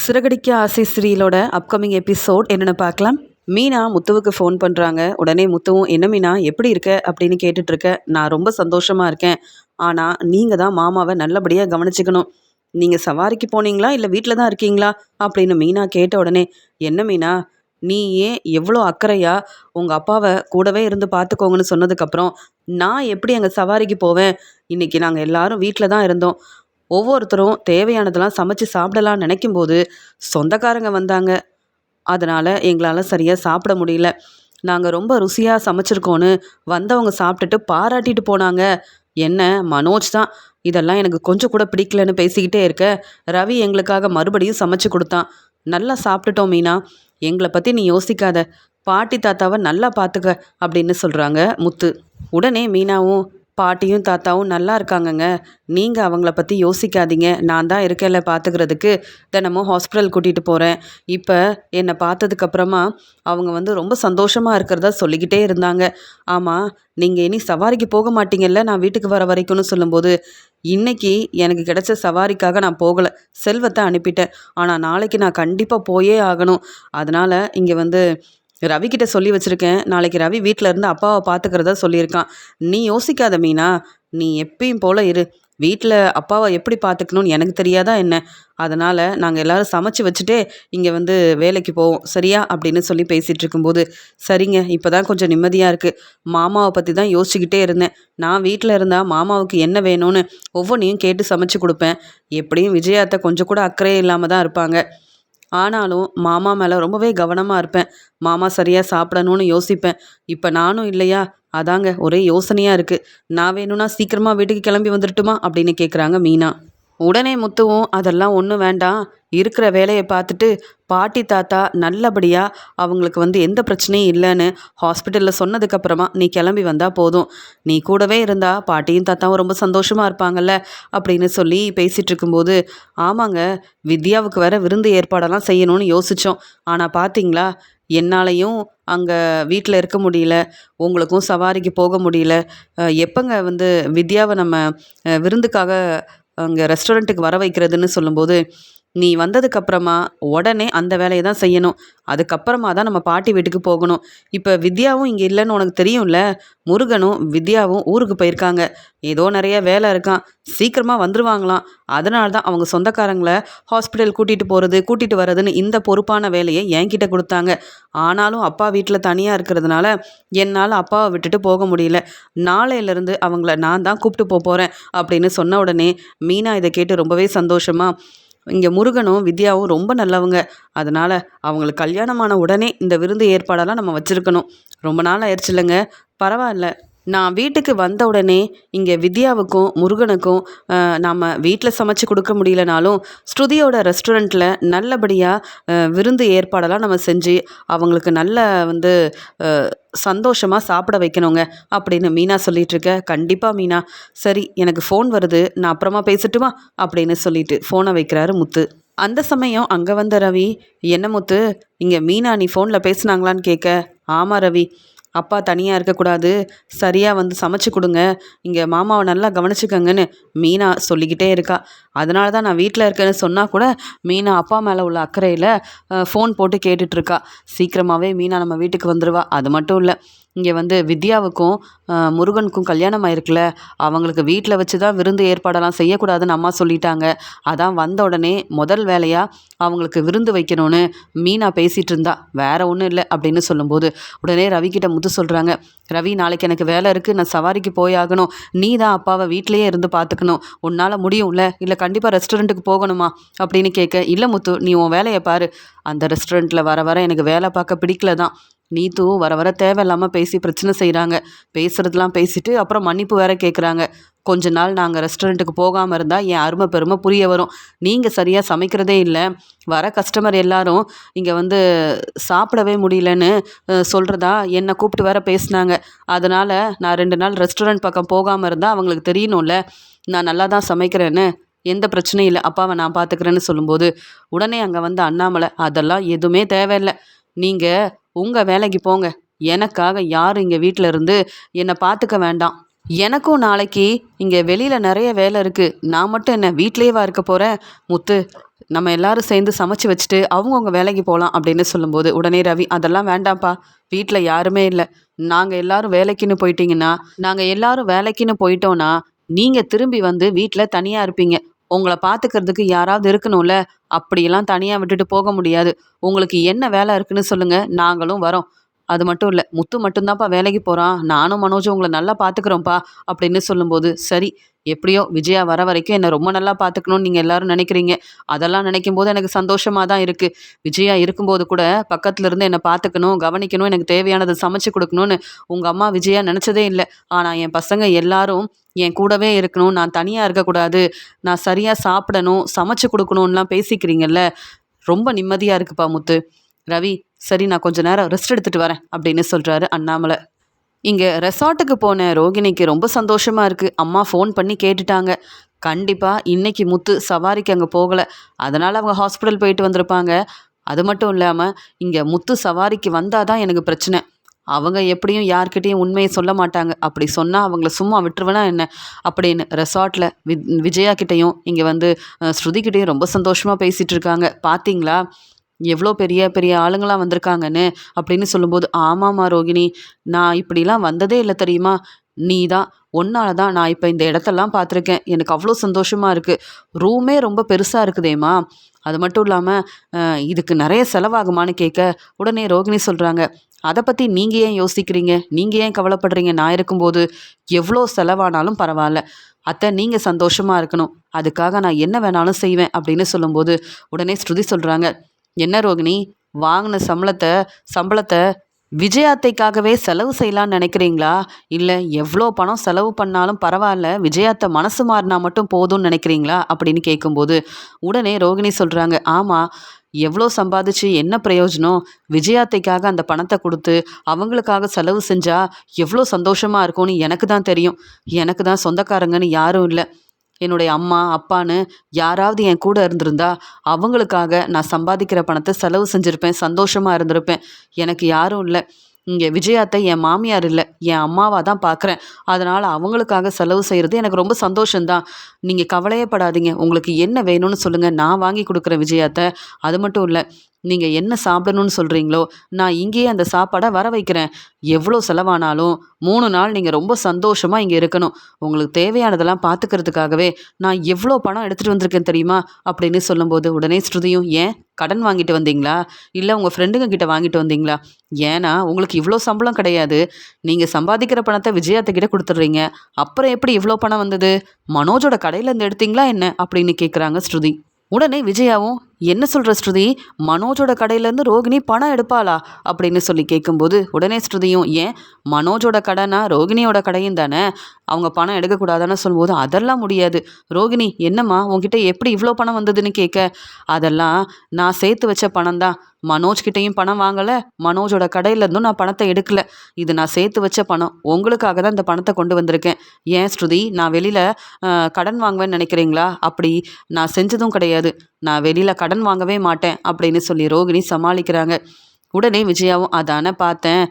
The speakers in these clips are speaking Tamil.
சிறகடிக்க ஆசை சீரியலோட அப்கமிங் எபிசோட் என்னென்னு பார்க்கலாம். மீனா முத்துவுக்கு ஃபோன் பண்ணுறாங்க. உடனே முத்துவும், என்ன மீனா எப்படி இருக்க அப்படின்னு கேட்டுட்ருக்க. நான் ரொம்ப சந்தோஷமாக இருக்கேன். ஆனால் நீங்கள் தான் மாமாவை நல்லபடியாக கவனிச்சுக்கணும். நீங்கள் சவாரிக்கு போனீங்களா இல்லை வீட்டில் தான் இருக்கீங்களா அப்படின்னு மீனா கேட்ட உடனே, என்ன மீனா நீ ஏன் எவ்வளோ அக்கறையாக உங்கள் அப்பாவை கூடவே இருந்து பார்த்துக்கோங்கன்னு சொன்னதுக்கப்புறம் நான் எப்படி அங்கே சவாரிக்கு போவேன்? இன்றைக்கி நாங்கள் எல்லாரும் வீட்டில் தான் இருந்தோம். ஒவ்வொருத்தரும் தேவையானதெல்லாம் சமைச்சு சாப்பிடலான்னு நினைக்கும்போது சொந்தக்காரங்க வந்தாங்க. அதனால் எங்களால் சரியாக சாப்பிட முடியல. நாங்கள் ரொம்ப ருசியாக சமைச்சிருக்கோன்னு வந்தவங்க சாப்பிட்டுட்டு பாராட்டிட்டு போனாங்க. என்ன மனோஜ் தான் இதெல்லாம் எனக்கு கொஞ்சம் கூட பிடிக்கலன்னு பேசிக்கிட்டே இருக்க, ரவி எங்களுக்காக மறுபடியும் சமைச்சு கொடுத்தான். நல்லா சாப்பிட்டுட்டோம் மீனா, எங்களை பற்றி நீ யோசிக்காத, பாட்டி தாத்தாவை நல்லா பார்த்துக்க அப்படின்னு சொல்கிறாங்க முத்து. உடனே மீனாவும், பாட்டியும் தாத்தாவும் நல்லா இருக்காங்கங்க, நீங்கள் அவங்கள பற்றி யோசிக்காதீங்க, நான் தான் இருக்கேன்ல பார்த்துக்கிறதுக்கு, தினமும் ஹாஸ்பிட்டல் கூட்டிகிட்டு போகிறேன். இப்போ என்னை பார்த்ததுக்கப்புறமா அவங்க ரொம்ப சந்தோஷமாக இருக்கிறதா சொல்லிக்கிட்டே இருந்தாங்க. ஆமாம், நீங்கள் இனி சவாரிக்கு போக மாட்டீங்கல்ல நான் வீட்டுக்கு வர வரைக்கும்னு சொல்லும்போது, இன்றைக்கி எனக்கு கிடைச்ச சவாரிக்காக நான் போகலை, செல்வத்தை அனுப்பிட்டேன். ஆனால் நாளைக்கு நான் கண்டிப்பாக போயே ஆகணும். அதனால் இங்கே ரவிக்கிட்ட சொல்லி வச்சுருக்கேன். நாளைக்கு ரவி வீட்டில் இருந்து அப்பாவை பார்த்துக்கிறதா சொல்லியிருக்கான். நீ யோசிக்காத மீனா, நீ எப்பயும் போல் இரு. வீட்டில் அப்பாவை எப்படி பார்த்துக்கணும்னு எனக்கு தெரியாதா என்ன? அதனால் நாங்கள் எல்லோரும் சமைச்சு வச்சுட்டே இங்கே வேலைக்கு போவோம், சரியா அப்படின்னு சொல்லி பேசிகிட்டு இருக்கும்போது, சரிங்க, இப்போ தான் கொஞ்சம் நிம்மதியாக இருக்குது. மாமாவை பற்றி தான் யோசிச்சுக்கிட்டே இருந்தேன். நான் வீட்டில் இருந்தால் மாமாவுக்கு என்ன வேணும்னு ஒவ்வொன்றையும் கேட்டு சமைச்சு கொடுப்பேன். எப்படியும் விஜயாத்தை கொஞ்சம் கூட அக்கறையே இல்லாமல் தான் இருப்பாங்க. ஆனாலும் மாமா மேலே ரொம்பவே கவனமாக இருப்பேன். மாமா சரியாக சாப்பிடணும்னு யோசிப்பேன். இப்போ நானும் இல்லையா, அதாங்க ஒரே யோசனையாக இருக்குது. நான் வேணும்னா சீக்கிரமாக வீட்டுக்கு கிளம்பி வந்துடட்டுமா அப்படின்னு கேட்குறாங்க மீனா. உடனே முத்துவும், அதெல்லாம் ஒன்றும் வேண்டாம், இருக்கிற வேலையை பார்த்துட்டு பாட்டி தாத்தா நல்லபடியாக அவங்களுக்கு எந்த பிரச்சனையும் இல்லைன்னு ஹாஸ்பிட்டலில் சொன்னதுக்கப்புறமா நீ கிளம்பி வந்தால் போதும். நீ கூடவே இருந்தால் பாட்டியும் தாத்தாவும் ரொம்ப சந்தோஷமாக இருப்பாங்கல்ல அப்படின்னு சொல்லி பேசிகிட்டு இருக்கும்போது, ஆமாங்க, வித்யாவுக்கு வேற விருந்து ஏற்பாடெல்லாம் செய்யணும்னு யோசித்தோம். ஆனால் பார்த்தீங்களா, என்னாலையும் அங்கே வீட்டில் இருக்க முடியல, உங்களுக்கும் சவாரிக்கு போக முடியல. எப்போங்க வித்யாவை நம்ம விருந்துக்காக அங்கே ரெஸ்டாரண்ட்டுக்கு வர வைக்கிறதுன்னு சொல்லும்போது, நீ வந்ததுக்கப்புறமா உடனே அந்த வேலையை தான் செய்யணும். அதுக்கப்புறமா தான் நம்ம பாட்டி வீட்டுக்கு போகணும். இப்போ வித்யாவும் இங்கே இல்லைன்னு உனக்கு தெரியும்ல. முருகனும் வித்யாவும் ஊருக்கு போயிருக்காங்க. ஏதோ நிறைய வேலை இருக்கான், சீக்கிரமாக வந்துடுவாங்களாம். அதனால தான் அவங்க சொந்தக்காரங்களை ஹாஸ்பிட்டல் கூட்டிகிட்டு போகிறது கூட்டிகிட்டு வர்றதுன்னு இந்த பொறுப்பான வேலையை என்கிட்ட கொடுத்தாங்க. ஆனாலும் அப்பா வீட்டில் தனியாக இருக்கிறதுனால என்னால் அப்பாவை விட்டுட்டு போக முடியல. நாளையிலேருந்து அவங்கள நான் தான் கூப்பிட்டு போகிறேன் அப்படின்னு சொன்ன உடனே மீனா இதை கேட்டு ரொம்பவே சந்தோஷமாக, இங்கே முருகனும் வித்யாவும் ரொம்ப நல்லவங்க, அதனால் அவங்களுக்கு கல்யாணமான உடனே இந்த விருந்து ஏற்பாடெல்லாம் நம்ம வச்சுருக்கணும். ரொம்ப நாள் ஆயிடுச்சு இல்லைங்க, பரவாயில்ல. நான் வீட்டுக்கு வந்த உடனே இங்கே வித்யாவுக்கும் முருகனுக்கும் நம்ம வீட்டில் சமைச்சு கொடுக்க முடியலனாலும் ஸ்ருதியோட ரெஸ்டாரண்ட்டில் நல்லபடியாக விருந்து ஏற்பாடெல்லாம் நம்ம செஞ்சு அவங்களுக்கு நல்ல சந்தோஷமாக சாப்பிட வைக்கணுங்க அப்படின்னு மீனா சொல்லிகிட்ருக்க. கண்டிப்பாக மீனா, சரி எனக்கு ஃபோன் வருது, நான் அப்புறமா பேசட்டுமா அப்படின்னு சொல்லிட்டு ஃபோனை வைக்கிறாரு முத்து. அந்த சமயம் அங்கே வந்த ரவி, என்ன முத்து, இங்கே மீனா நீ ஃபோனில் பேசுனாங்களான்னு கேட்க, ஆமாம் ரவி, அப்பா தனியாக இருக்கக்கூடாது, சரியாக சமைச்சு கொடுங்க, இங்கே மாமாவை நல்லா கவனிச்சுக்கங்கன்னு மீனா சொல்லிக்கிட்டே இருக்கா. அதனால தான் நான் வீட்டில் இருக்கேன்னு சொன்னால் கூட மீனா அப்பா மேலே உள்ள அக்கறையில் ஃபோன் போட்டு கேட்டுட்ருக்கா. சீக்கிரமாகவே மீனா நம்ம வீட்டுக்கு வந்துடுவா. அது மட்டும் இல்லை, இங்கே வித்யாவுக்கும் முருகனுக்கும் கல்யாணம் ஆயிருக்குல்ல, அவங்களுக்கு வீட்டில் வச்சு தான் விருந்து ஏற்பாடெல்லாம் செய்யக்கூடாதுன்னு அம்மா சொல்லிட்டாங்க. அதான் வந்த உடனே முதல் வேலையாக அவங்களுக்கு விருந்து வைக்கணும்னு மீனா பேசிகிட்டு இருந்தா, வேற ஒன்றும் இல்லை அப்படின்னு சொல்லும்போது, உடனே ரவிக்கிட்ட முத்து சொல்கிறாங்க, ரவி நாளைக்கு எனக்கு வேலை இருக்குது, நான் சவாரிக்கு போயாகணும், நீ தான் அப்பாவை வீட்டிலையே இருந்து பார்த்துக்கணும், உன்னால் முடியும்ல, இல்லை கண்டிப்பாக ரெஸ்டாரண்ட்டுக்கு போகணுமா அப்படின்னு கேட்க, இல்லை முத்து, நீ உன் வேலையை பாரு, அந்த ரெஸ்டாரண்ட்டில் வர வர எனக்கு வேலை பார்க்க பிடிக்கல தான். நீத்து வர வர தேவையில்லாமல் பேசி பிரச்சனை செய்கிறாங்க. பேசுகிறதுலாம் பேசிட்டு அப்புறம் மன்னிப்பு வேற கேட்குறாங்க. கொஞ்ச நாள் நாங்கள் ரெஸ்டாரண்ட்டுக்கு போகாமல் இருந்தால் என் அருமை பெருமை புரிய வரும். நீங்கள் சரியாக சமைக்கிறதே இல்லை, வர கஸ்டமர் எல்லாரும் இங்கே சாப்பிடவே முடியலன்னு சொல்கிறதா என்னை கூப்பிட்டு வேற பேசினாங்க. அதனால் நான் 2 நாள் ரெஸ்டாரண்ட் பக்கம் போகாமல் இருந்தால் அவங்களுக்கு தெரியணும்ல நான் நல்லா தான் சமைக்கிறேன்னு. எந்த பிரச்சனையும் இல்லை, அப்பாவை நான் பார்த்துக்கிறேன்னு சொல்லும்போது, உடனே அங்கே அண்ணாமலை, அதெல்லாம் எதுவுமே தேவையில்லை, நீங்கள் உங்கள் வேலைக்கு போங்க, எனக்காக யாரும் இங்கே வீட்டில் இருந்து என்னை பார்த்துக்க வேண்டாம். எனக்கும் நாளைக்கு இங்கே வெளியில் நிறைய வேலை இருக்குது, நான் மட்டும் என்ன வீட்டிலேயேவா இருக்க போகிறேன்? முத்து, நம்ம எல்லாரும் சேர்ந்து சமைச்சு வச்சுட்டு அவங்கவுங்க வேலைக்கு போகலாம் அப்படின்னு சொல்லும்போது உடனே ரவி, அதெல்லாம் வேண்டாம்ப்பா, வீட்டில் யாருமே இல்லை, நாங்கள் எல்லாரும் வேலைக்குன்னு போயிட்டீங்கன்னா நாங்கள் எல்லாரும் வேலைக்குன்னு போயிட்டோன்னா நீங்கள் திரும்பி வந்து வீட்டில் தனியாக இருப்பீங்க. உங்களை பார்த்துக்கிறதுக்கு யாராவது இருக்கணும்ல. அப்படியெல்லாம் தனியாக விட்டுட்டு போக முடியாது. உங்களுக்கு என்ன வேலை இருக்குன்னு சொல்லுங்க, நாங்களும் வரோம். அது மட்டும் இல்லை, முத்து மட்டும்தான்ப்பா வேலைக்கு போகிறான், நானும் மனோஜும் உங்களை நல்லா பார்த்துக்குறோம்ப்பா அப்படின்னு சொல்லும்போது, சரி, எப்படியோ விஜயா வர வரைக்கும் என்னை ரொம்ப நல்லா பார்த்துக்கணும்னு நீங்கள் எல்லாரும் நினைக்கிறீங்க. அதெல்லாம் நினைக்கும் போது எனக்கு சந்தோஷமாக தான் இருக்குது. விஜயா இருக்கும்போது கூட பக்கத்துல இருந்து என்னை பார்த்துக்கணும், கவனிக்கணும், எனக்கு தேவையானதை சமைச்சு கொடுக்கணும்னு உங்கள் அம்மா விஜயா நினச்சதே இல்லை. ஆனால் என் பசங்க எல்லாரும் என் கூடவே இருக்கணும், நான் தனியாக இருக்கக்கூடாது, நான் சரியாக சாப்பிடணும், சமைச்சு கொடுக்கணும்லாம் பேசிக்கிறீங்கல்ல, ரொம்ப நிம்மதியாக இருக்குப்பா முத்து. ரவி, சரி, நான் கொஞ்ச நேரம் ரெஸ்ட் எடுத்துட்டு வரேன் அப்படின்னு சொல்கிறாரு அண்ணாமலை. இங்கே ரெசார்ட்டுக்கு போன ரோகிணிக்கு ரொம்ப சந்தோஷமாக இருக்குது. அம்மா ஃபோன் பண்ணி கேட்டுட்டாங்க. கண்டிப்பாக இன்னைக்கு முத்து சவாரிக்கு அங்கே போகலை, அதனால் அவங்க ஹாஸ்பிட்டல் போயிட்டு வந்திருப்பாங்க. அது மட்டும் இல்லாமல் இங்கே முத்து சவாரிக்கு வந்தால் தான் எனக்கு பிரச்சனை. அவங்க எப்படியும் யார்கிட்டேயும் உண்மையை சொல்ல மாட்டாங்க. அப்படி சொன்னால் அவங்கள சும்மா விட்டுருவேனா என்ன அப்படின்னு ரெசார்ட்டில் விஜயா கிட்டேயும் இங்கே வந்து ஸ்ருதிக்கிட்டேயும் ரொம்ப சந்தோஷமாக பேசிகிட்டு இருக்காங்க. பார்த்தீங்களா எவ்வளோ பெரிய பெரிய ஆளுங்களாம் வந்திருக்காங்கன்னு அப்படின்னு சொல்லும்போது, ஆமாம்மா ரோகிணி, நான் இப்படிலாம் வந்ததே இல்லை தெரியுமா, நீ தான், ஒன்னால தான் நான் இப்போ இந்த இடத்தெல்லாம் பார்த்துருக்கேன். எனக்கு அவ்வளோ சந்தோஷமாக இருக்குது. ரூமே ரொம்ப பெருசாக இருக்குதேம்மா. அது மட்டும் இல்லாமல் இதுக்கு நிறைய செலவாகுமான்னு கேட்க உடனே ரோகிணி சொல்கிறாங்க, அதை பற்றி நீங்கள் ஏன் யோசிக்கிறீங்க, நீங்கள் ஏன் கவலைப்படுறீங்க, நான் இருக்கும்போது எவ்வளோ செலவானாலும் பரவாயில்ல, அத்தை நீங்கள் சந்தோஷமாக இருக்கணும், அதுக்காக நான் என்ன வேணாலும் செய்வேன் அப்படின்னு சொல்லும்போது உடனே ஸ்ருதி சொல்கிறாங்க, என்ன ரோகிணி, வாங்கின சம்பளத்தை விஜயாத்தைக்காகவே செலவு செய்யலான்னு நினைக்கிறீங்களா, இல்லை எவ்வளோ பணம் செலவு பண்ணாலும் பரவாயில்ல, விஜயாத்தை மனசு மாறினா மட்டும் போதும்னு நினைக்கிறீங்களா அப்படின்னு கேட்கும்போது உடனே ரோகிணி சொல்கிறாங்க, ஆமாம், எவ்வளோ சம்பாதிச்சு என்ன பிரயோஜனம், விஜயாத்தைக்காக அந்த பணத்தை கொடுத்து அவங்களுக்காக செலவு செஞ்சால் எவ்வளோ சந்தோஷமாக இருக்கும்னு எனக்கு தான் தெரியும். எனக்கு தான் சொந்தக்காரங்கன்னு யாரும் இல்லை. என்னுடைய அம்மா அப்பான்னு யாராவது என் கூட இருந்திருந்தா அவங்களுக்காக நான் சம்பாதிக்கிற பணத்தை செலவு செஞ்சுருப்பேன், சந்தோஷமாக இருந்திருப்பேன். எனக்கு யாரும் இல்லை. இங்கே விஜயாத்தை என் மாமியார் இல்லை, என் அம்மாவாக தான் பார்க்குறேன். அதனால் அவங்களுக்காக செலவு செய்கிறது எனக்கு ரொம்ப சந்தோஷந்தான். நீங்கள் கவலையே படாதீங்க, உங்களுக்கு என்ன வேணும்னு சொல்லுங்கள், நான் வாங்கி கொடுக்குறேன் விஜயாத்தை. அது மட்டும் இல்லை, நீங்கள் என்ன சாப்பிடணும்னு சொல்கிறீங்களோ நான் இங்கேயே அந்த சாப்பாடை வர வைக்கிறேன். எவ்வளோ செலவானாலும் 3 நாள் நீங்கள் ரொம்ப சந்தோஷமாக இங்கே இருக்கணும். உங்களுக்கு தேவையானதெல்லாம் பார்த்துக்கிறதுக்காகவே நான் எவ்வளோ பணம் எடுத்துகிட்டு வந்திருக்கேன் தெரியுமா அப்படின்னு சொல்லும்போது உடனே ஸ்ருதியும், ஏன் கடன் வாங்கிட்டு வந்தீங்களா, இல்லை உங்கள் ஃப்ரெண்டுங்க கிட்ட வாங்கிட்டு வந்தீங்களா, ஏன்னா உங்களுக்கு இவ்வளோ சம்பளம் கிடையாது, நீங்கள் சம்பாதிக்கிற பணத்தை விஜயாத்துக்கிட்ட கொடுத்துட்றீங்க, அப்புறம் எப்படி இவ்வளோ பணம் வந்தது, மனோஜோட கடையிலேருந்து எடுத்தீங்களா என்ன அப்படின்னு கேட்குறாங்க ஸ்ருதி. உடனே விஜயாவும், என்ன சொல்கிற ஸ்ருதி, மனோஜோட கடையிலேருந்து ரோகிணி பணம் எடுப்பாளா அப்படின்னு சொல்லி கேட்கும்போது உடனே ஸ்ருதியும், ஏன் மனோஜோட கடைனா ரோகிணியோட கடையும் தானே, அவங்க பணம் எடுக்கக்கூடாதான்னு சொல்லும்போது, அதெல்லாம் முடியாது. ரோகிணி, என்னம்மா உங்ககிட்ட எப்படி இவ்வளோ பணம் வந்ததுன்னு கேட்க, அதெல்லாம் நான் சேர்த்து வச்ச பணம் தான், மனோஜ்கிட்டையும் பணம் வாங்கலை, மனோஜோட கடையிலேருந்தும் நான் பணத்தை எடுக்கல, இது நான் சேர்த்து வச்ச பணம், உங்களுக்காக தான் இந்த பணத்தை கொண்டு வந்திருக்கேன். ஏன் ஸ்ருதி, நான் வெளியில் கடன் வாங்குவேன்னு நினைக்கிறீங்களா, அப்படி நான் செஞ்சதும் கிடையாது, நான் வெளியில் கடன் வாங்கவே மாட்டேன் அப்படின்னு சொல்லி ரோகிணி சமாளிக்கிறாங்க. உடனே விஜயாவும், அதானே பார்த்தேன்,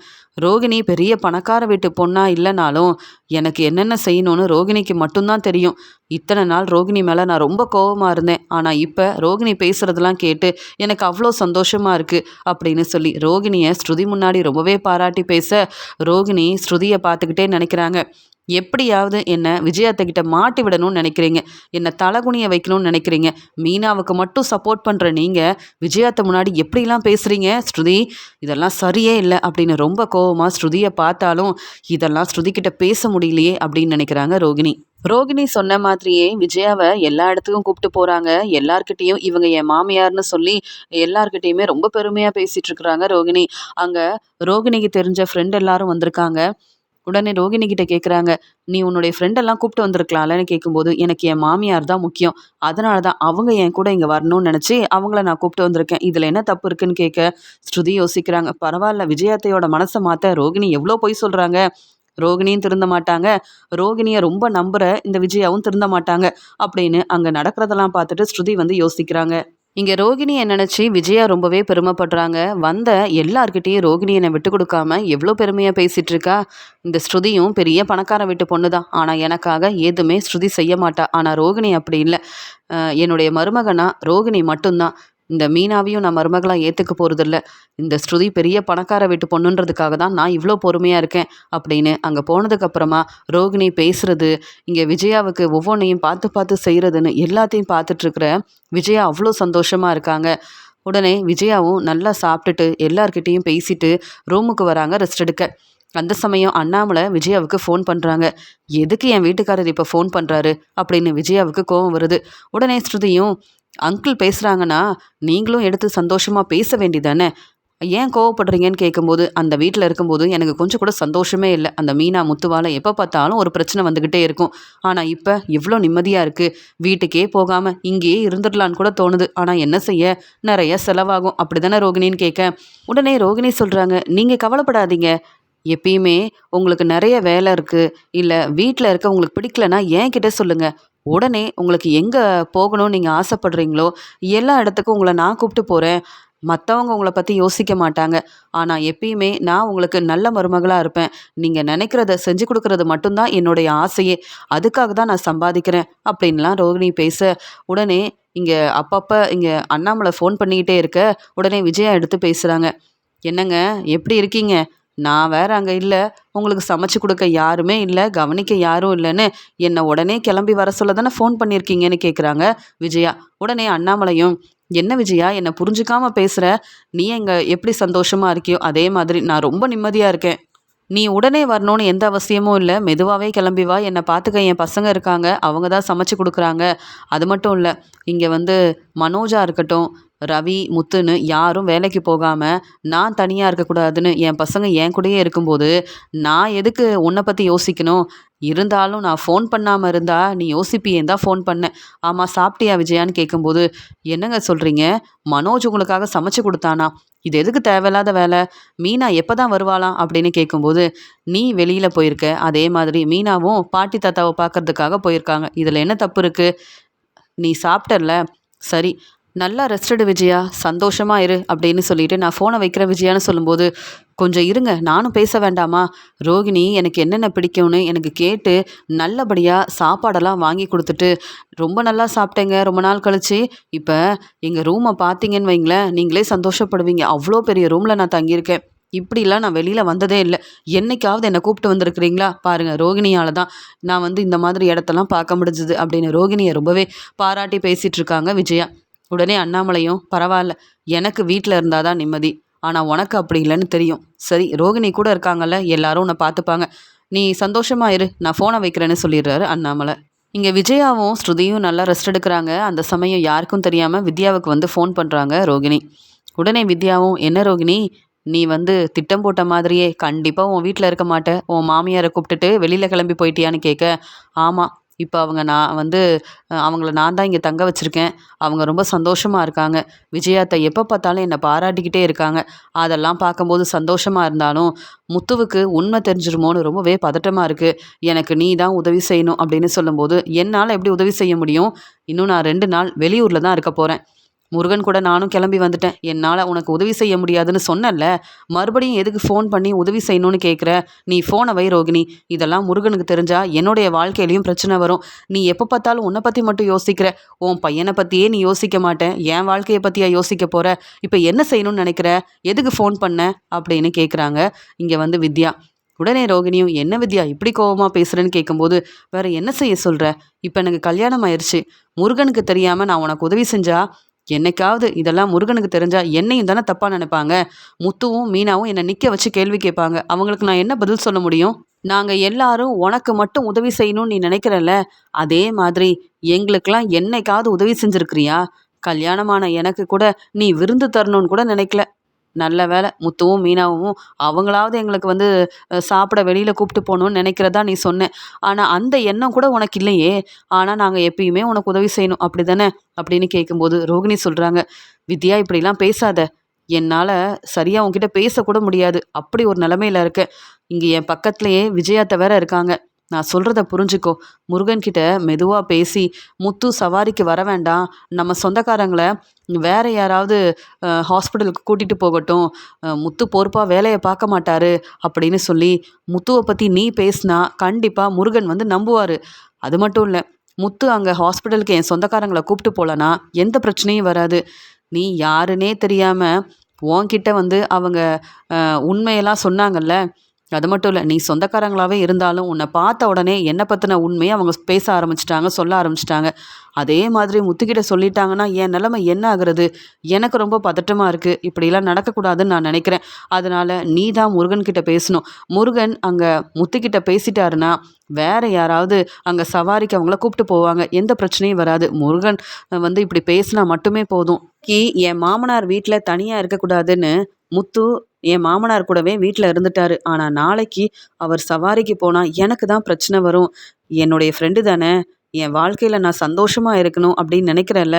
ரோகிணி பெரிய பணக்கார வீட்டு பொண்ணா இல்லைனாலும் எனக்கு என்னென்ன செய்யணும்னு ரோகிணிக்கு மட்டும்தான் தெரியும். இத்தனை நாள் ரோகிணி மேலே நான் ரொம்ப கோபமாக இருந்தேன், ஆனால் இப்போ ரோகிணி பேசுகிறதெல்லாம் கேட்டு எனக்கு அவ்வளோ சந்தோஷமாக இருக்குது அப்படின்னு சொல்லி ரோகிணியை ஸ்ருதி முன்னாடி ரொம்பவே பாராட்டி பேச ரோகிணி ஸ்ருதியை பார்த்துக்கிட்டே நினைக்கிறாங்க, எப்படியாவது என்னை விஜயாத்தக்கிட்ட மாட்டி விடணும்னு நினைக்கிறீங்க, என்னை தலகுனிய வைக்கணும்னு நினைக்கிறீங்க, மீனாவுக்கு மட்டும் சப்போர்ட் பண்ணுற நீங்கள் விஜயாத்தை முன்னாடி எப்படிலாம் பேசுகிறீங்க ஸ்ருதி, இதெல்லாம் சரியே இல்லை அப்படின்னு ரொம்ப கோவமாக ஸ்ருதியை பார்த்தாலும் இதெல்லாம் ஸ்ருதிக்கிட்ட பேச முடியலையே அப்படின்னு நினைக்கிறாங்க ரோகிணி. ரோகிணி சொன்ன மாதிரியே விஜயாவை எல்லா இடத்துக்கும் கூப்பிட்டு போகிறாங்க. எல்லார்கிட்டேயும் இவங்க என் மாமியார்னு சொல்லி எல்லார்கிட்டேயுமே ரொம்ப பெருமையாக பேசிகிட்டு இருக்கிறாங்க ரோகிணி. அங்கே ரோகிணிக்கு தெரிஞ்ச ஃப்ரெண்ட் எல்லாரும் வந்திருக்காங்க. உடனே ரோகிணி கிட்ட கேட்குறாங்க, நீ உன்னுடைய ஃப்ரெண்டெல்லாம் கூப்பிட்டு வந்திருக்கலாம்லன்னு கேட்கும்போது, எனக்கு என் மாமியார் தான் முக்கியம், அதனால தான் அவங்க என் கூட இங்கே வரணும்னு நினச்சி அவங்கள நான் கூப்பிட்டு வந்திருக்கேன், இதில் என்ன தப்பு இருக்குன்னு கேட்க ஸ்ருதி யோசிக்கிறாங்க. பரவாயில்ல, விஜயாத்தையோட மனசை மாற்ற ரோகிணி எவ்வளோ பொய் சொல்கிறாங்க, ரோகிணியும் திருந்த மாட்டாங்க, ரோகிணியை ரொம்ப நம்புகிற இந்த விஜயாவும் திருந்த மாட்டாங்க அப்படின்னு அங்கே நடக்கிறதெல்லாம் பார்த்துட்டு ஸ்ருதி வந்து யோசிக்கிறாங்க. இங்கே ரோகிணியை நினச்சி விஜயா ரொம்பவே பெருமைப்படுறாங்க. வந்த எல்லார்கிட்டேயும் ரோகிணி என்னை விட்டு கொடுக்காம எவ்வளோ பெருமையாக பேசிகிட்டு இருக்கா. இந்த ஸ்ருதியும் பெரிய பணக்கார வீட்டு பொண்ணு தான். ஆனால் எனக்காக எதுவுமே ஸ்ருதி செய்ய மாட்டா. ஆனால் ரோகிணி அப்படி இல்லை. என்னுடைய மருமகனா ரோகிணி மட்டும்தான். இந்த மீனாவையும் நான் மருமகளாக ஏற்றுக்க போகிறதில்ல. இந்த ஸ்ருதி பெரிய பணக்கார வீட்டு பொண்ணுன்றதுக்காக தான் நான் இவ்வளோ பொறுமையாக இருக்கேன் அப்படின்னு அங்கே போனதுக்கப்புறமா ரோகிணி பேசுறது, இங்கே விஜயாவுக்கு ஒவ்வொன்றையும் பார்த்து பார்த்து செய்கிறதுன்னு எல்லாத்தையும் பார்த்துட்ருக்குற விஜயா அவ்வளோ சந்தோஷமாக இருக்காங்க. உடனே விஜயாவும் நல்லா சாப்பிட்டுட்டு எல்லார்கிட்டேயும் பேசிட்டு ரூமுக்கு வராங்க ரெஸ்ட் எடுக்க. அந்த சமயம் அண்ணாமலை விஜயாவுக்கு ஃபோன் பண்ணுறாங்க. எதுக்கு என் வீட்டுக்காரர் இப்போ ஃபோன் பண்ணுறாரு அப்படின்னு விஜயாவுக்கு கோபம் வருது. உடனே ஸ்ருதியும், அங்கிள் பேசுகிறாங்கன்னா நீங்களும் எடுத்து சந்தோஷமாக பேச வேண்டியதானே, ஏன் கோவப்படுறீங்கன்னு கேட்கும்போது, அந்த வீட்டில் இருக்கும்போது எனக்கு கொஞ்சம் கூட சந்தோஷமே இல்லை. அந்த மீனா முத்துவால் எப்போ பார்த்தாலும் ஒரு பிரச்சனை வந்துக்கிட்டே இருக்கும். ஆனால் இப்போ இவ்வளோ நிம்மதியாக இருக்குது. வீட்டுக்கே போகாமல் இங்கேயே இருந்துடலான்னு கூட தோணுது. ஆனால் என்ன செய்ய, நிறைய செலவாகும். அப்படி தானே ரோகிணின்னு கேட்க, உடனே ரோகிணி சொல்கிறாங்க, நீங்கள் கவலைப்படாதீங்க. எப்பயுமே உங்களுக்கு நிறைய வேலை இருக்குது, இல்லை வீட்டில் இருக்க உங்களுக்கு பிடிக்கலன்னா என்கிட்ட சொல்லுங்கள். உடனே உங்களுக்கு எங்கே போகணும்னு நீங்கள் ஆசைப்படுறீங்களோ எல்லா இடத்துக்கும் உங்களை நான் கூப்பிட்டு போகிறேன். மற்றவங்க உங்களை பற்றி யோசிக்க மாட்டாங்க. ஆனால் எப்பயுமே நான் உங்களுக்கு நல்ல மருமகளாக இருப்பேன். நீங்கள் நினைக்கிறத செஞ்சு கொடுக்கறது மட்டும்தான் என்னுடைய ஆசையே. அதுக்காக தான் நான் சம்பாதிக்கிறேன் அப்படின்லாம் ரோகிணி பேச, உடனே இங்கே அப்பப்போ இங்கே அண்ணாமலை ஃபோன் பண்ணிக்கிட்டே இருக்க, உடனே விஜயா எடுத்து பேசுகிறாங்க. என்னங்க, எப்படி இருக்கீங்க? நான் வேற அங்கே இல்லை, உங்களுக்கு சமைச்சு கொடுக்க யாருமே இல்லை, கவனிக்க யாரும் இல்லைன்னு என்னை உடனே கிளம்பி வர சொல்ல தானே ஃபோன் பண்ணியிருக்கீங்கன்னு கேட்குறாங்க விஜயா. உடனே அண்ணாமலையும், என்ன விஜயா என்னை புரிஞ்சுக்காம பேசுகிற, நீ எங்கே எப்படி சந்தோஷமாக இருக்கியோ அதே மாதிரி நான் ரொம்ப நிம்மதியாக இருக்கேன். நீ உடனே வரணும்னு எந்த அவசியமும் இல்லை, மெதுவாகவே கிளம்பி வா. என்னை பார்த்துக்க என் பசங்க இருக்காங்க, அவங்க தான் சமைச்சு கொடுக்குறாங்க. அது மட்டும் இல்லை, இங்கே மனோஜா இருக்கட்டும், ரவி, முத்துன்னு யாரும் வேலைக்கு போகாமல் நான் தனியாக இருக்கக்கூடாதுன்னு என் பசங்க என் கூடயே இருக்கும்போது நான் எதுக்கு உன்னை பற்றி யோசிக்கணும்? இருந்தாலும் நான் ஃபோன் பண்ணாமல் இருந்தா நீ யோசிப்பியேன்னு தான் ஃபோன் பண்ணேன். ஆமாம், சாப்பிட்டியா விஜயான்னு கேட்கும்போது, என்னங்க சொல்கிறீங்க? மனோஜ் உங்களுக்காக சமைச்சு கொடுத்தானா? இது எதுக்கு தேவையில்லாத வேலை? மீனா எப்போ தான் வருவாளாம் அப்படின்னு கேட்கும்போது, நீ வெளியில் போயிருக்க, அதே மாதிரி மீனாவும் பாட்டி தாத்தாவை பார்க்கறதுக்காக போயிருக்காங்க. இதில் என்ன தப்பு இருக்குது? நீ சாப்பிட்டல்ல, சரி, நல்லா ரெஸ்ட் எடு விஜயா, சந்தோஷமாக இரு அப்படின்னு சொல்லிட்டு நான் ஃபோனை வைக்கிறேன் விஜயான்னு சொல்லும்போது, கொஞ்சம் இருங்க, நானும் பேச வேண்டாமா? ரோகிணி எனக்கு என்னென்ன பிடிக்கும்னு எனக்கு கேட்டு நல்லபடியாக சாப்பாடெல்லாம் வாங்கி கொடுத்துட்டு, ரொம்ப நல்லா சாப்பிட்டேங்க ரொம்ப நாள் கழிச்சு. இப்போ எங்கள் ரூமை பார்த்தீங்கன்னு வைங்களேன், நீங்களே சந்தோஷப்படுவீங்க. அவ்வளோ பெரிய ரூமில் நான் தங்கியிருக்கேன். இப்படிலாம் நான் வெளியில் வந்ததே இல்லை. என்னைக்காவது என்னை கூப்பிட்டு வந்திருக்கிறீங்களா? பாருங்கள், ரோகிணியால் தான் நான் இந்த மாதிரி இடத்தெல்லாம் பார்க்க முடிஞ்சுது அப்படின்னு ரோகிணியை ரொம்பவே பாராட்டி பேசிகிட்டு இருக்காங்க விஜயா. உடனே அண்ணாமலையும், பரவாயில்ல, எனக்கு வீட்டில் இருந்தால் தான் நிம்மதி, ஆனால் உனக்கு அப்படி இல்லைன்னு தெரியும். சரி, ரோகிணி கூட இருக்காங்கல்ல, எல்லாரும் உன்னை பார்த்துப்பாங்க, நீ சந்தோஷமா இரு, நான் ஃபோனை வைக்கிறேன்னு சொல்லிடுறாரு அண்ணாமலை. இங்கே விஜயாவும் ஸ்ருதியும் நல்லா ரெஸ்ட் எடுக்கிறாங்க. அந்த சமயம் யாருக்கும் தெரியாமல் வித்யாவுக்கு ஃபோன் பண்ணுறாங்க ரோகிணி. உடனே வித்யாவும், என்ன ரோகிணி, நீ திட்டம் போட்ட மாதிரியே கண்டிப்பாக உன் வீட்டில் இருக்க மாட்டே, உன் மாமியாரை கூப்பிட்டுட்டு வெளியில் கிளம்பி போயிட்டியான்னு கேட்க, ஆமாம், இப்போ அவங்கள நான் தான் இங்கே தங்க வச்சுருக்கேன். அவங்க ரொம்ப சந்தோஷமாக இருக்காங்க. விஜயாத்தை எப்போ பார்த்தாலும் என்னை பாராட்டிக்கிட்டே இருக்காங்க. அதெல்லாம் பார்க்கும்போது சந்தோஷமாக இருந்தாலும் முத்துவுக்கு உண்மை தெரிஞ்சிருமோன்னு ரொம்பவே பதட்டமாக இருக்குது. எனக்கு நீ தான் உதவி செய்யணும் அப்படின்னு சொல்லும்போது, என்னால் எப்படி உதவி செய்ய முடியும்? இன்னும் நான் 2 நாள் வெளியூரில் தான் இருக்க போகிறேன். முருகன் கூட நானும் கிளம்பி வந்துட்டேன். என்னால் உனக்கு உதவி செய்ய முடியாதுன்னு சொன்னேன்ல, மறுபடியும் எதுக்கு ஃபோன் பண்ணி உதவி செய்யணும்னு கேட்குற? நீ ஃபோனை வை ரோகிணி. இதெல்லாம் முருகனுக்கு தெரிஞ்சா என்னுடைய வாழ்க்கையிலையும் பிரச்சனை வரும். நீ எப்போ பார்த்தாலும் உன்னை பற்றி மட்டும் யோசிக்கிற, உன் பையனை பற்றியே நீ யோசிக்க மாட்டேன், என் வாழ்க்கையை பற்றியா யோசிக்க போகிற? இப்போ என்ன செய்யணும்னு நினைக்கிற? எதுக்கு ஃபோன் பண்ண அப்படின்னு கேட்குறாங்க இங்கே வித்யா. உடனே ரோகிணியும், என்ன வித்யா இப்படி கோபமாக பேசுகிறேன்னு கேட்கும்போது, வேறு என்ன செய்ய சொல்கிற? இப்போ எனக்கு கல்யாணம் ஆயிடுச்சு. முருகனுக்கு தெரியாமல் நான் உனக்கு உதவி செஞ்சா என்னைக்காவது இதெல்லாம் முருகனுக்கு தெரிஞ்சா என்னையும் தானே தப்பாக நினைப்பாங்க. முத்துவும் மீனாவும் என்னை நிற்க வச்சு கேள்வி கேட்பாங்க. அவங்களுக்கு நான் என்ன பதில் சொல்ல முடியும்? நாங்கள் எல்லாரும் உனக்கு மட்டும் உதவி செய்யணும்னு நீ நினைக்கிறல்ல, அதே மாதிரி எங்களுக்கெல்லாம் என்னைக்காவது உதவி செஞ்சுருக்கிறியா? கல்யாணமான எனக்கு கூட நீ விருந்து தரணும்னு கூட நினைக்கல. நல்ல வேலை, முத்துவும் மீனாவும் அவங்களாவது எங்களுக்கு சாப்பிட வெளியில் கூப்பிட்டு போகணுன்னு நினைக்கிறதா நீ சொன்ன. ஆனால் அந்த எண்ணம் கூட உனக்கு இல்லையே. ஆனால் நாங்கள் எப்பயுமே உனக்கு உதவி செய்யணும், அப்படி தானே அப்படின்னு கேட்கும்போது ரோகிணி சொல்கிறாங்க, வித்யா இப்படிலாம் பேசாத, என்னால் சரியாக உன்கிட்ட பேசக்கூட முடியாது, அப்படி ஒரு நிலமையில இருக்க. இங்கே என் பக்கத்துலேயே விஜயாத்தை வேற இருக்காங்க. நான் சொல்கிறத புரிஞ்சுக்கோ. முருகன்கிட்ட மெதுவாக பேசி முத்து சவாரிக்கு வர வேண்டாம், நம்ம சொந்தக்காரங்கள வேற யாராவது ஹாஸ்பிட்டலுக்கு கூட்டிகிட்டு போகட்டும், முத்து பொறுப்பாக வேலையை பார்க்க மாட்டாரு அப்படின்னு சொல்லி முத்துவை பற்றி நீ பேசினா கண்டிப்பாக முருகன் வந்து நம்புவார். அது மட்டும் இல்லை, முத்து அங்கே ஹாஸ்பிட்டலுக்கு என் சொந்தக்காரங்களை கூப்பிட்டு போகலன்னா எந்த பிரச்சனையும் வராது. நீ யாருன்னே தெரியாமல் உன்கிட்ட வந்து அவங்க உண்மையெல்லாம் சொன்னாங்கல்ல, அது மட்டும் இல்லை, நீ சொந்தக்காரங்களாகவே இருந்தாலும் உன்னை பார்த்த உடனே என்னை பற்றின உண்மையை அவங்க பேச ஆரம்பிச்சிட்டாங்க, சொல்ல ஆரம்பிச்சிட்டாங்க. அதே மாதிரி முத்துக்கிட்ட சொல்லிட்டாங்கன்னா என் நிலைமை என்ன ஆகுறது? எனக்கு ரொம்ப பதட்டமாக இருக்குது. இப்படிலாம் நடக்கக்கூடாதுன்னு நான் நினைக்கிறேன். அதனால் நீ தான் முருகன்கிட்ட பேசணும். முருகன் அங்கே முத்துக்கிட்ட பேசிட்டாருன்னா வேற யாராவது அங்கே சவாரிக்கு அவங்கள கூப்பிட்டு போவாங்க. எந்த பிரச்சனையும் வராது. முருகன் வந்து இப்படி பேசினா மட்டுமே போதும். என் மாமனார் வீட்டில் தனியாக இருக்கக்கூடாதுன்னு முத்து என் மாமனார் கூடவே வீட்டில் இருந்துட்டாரு. ஆனால் நாளைக்கு அவர் சவாரிக்கு போனால் எனக்கு தான் பிரச்சனை வரும். என்னுடைய ஃப்ரெண்டு தானே, என் வாழ்க்கையில் நான் சந்தோஷமாக இருக்கணும் அப்படின்னு நினைக்கிறேன்ல.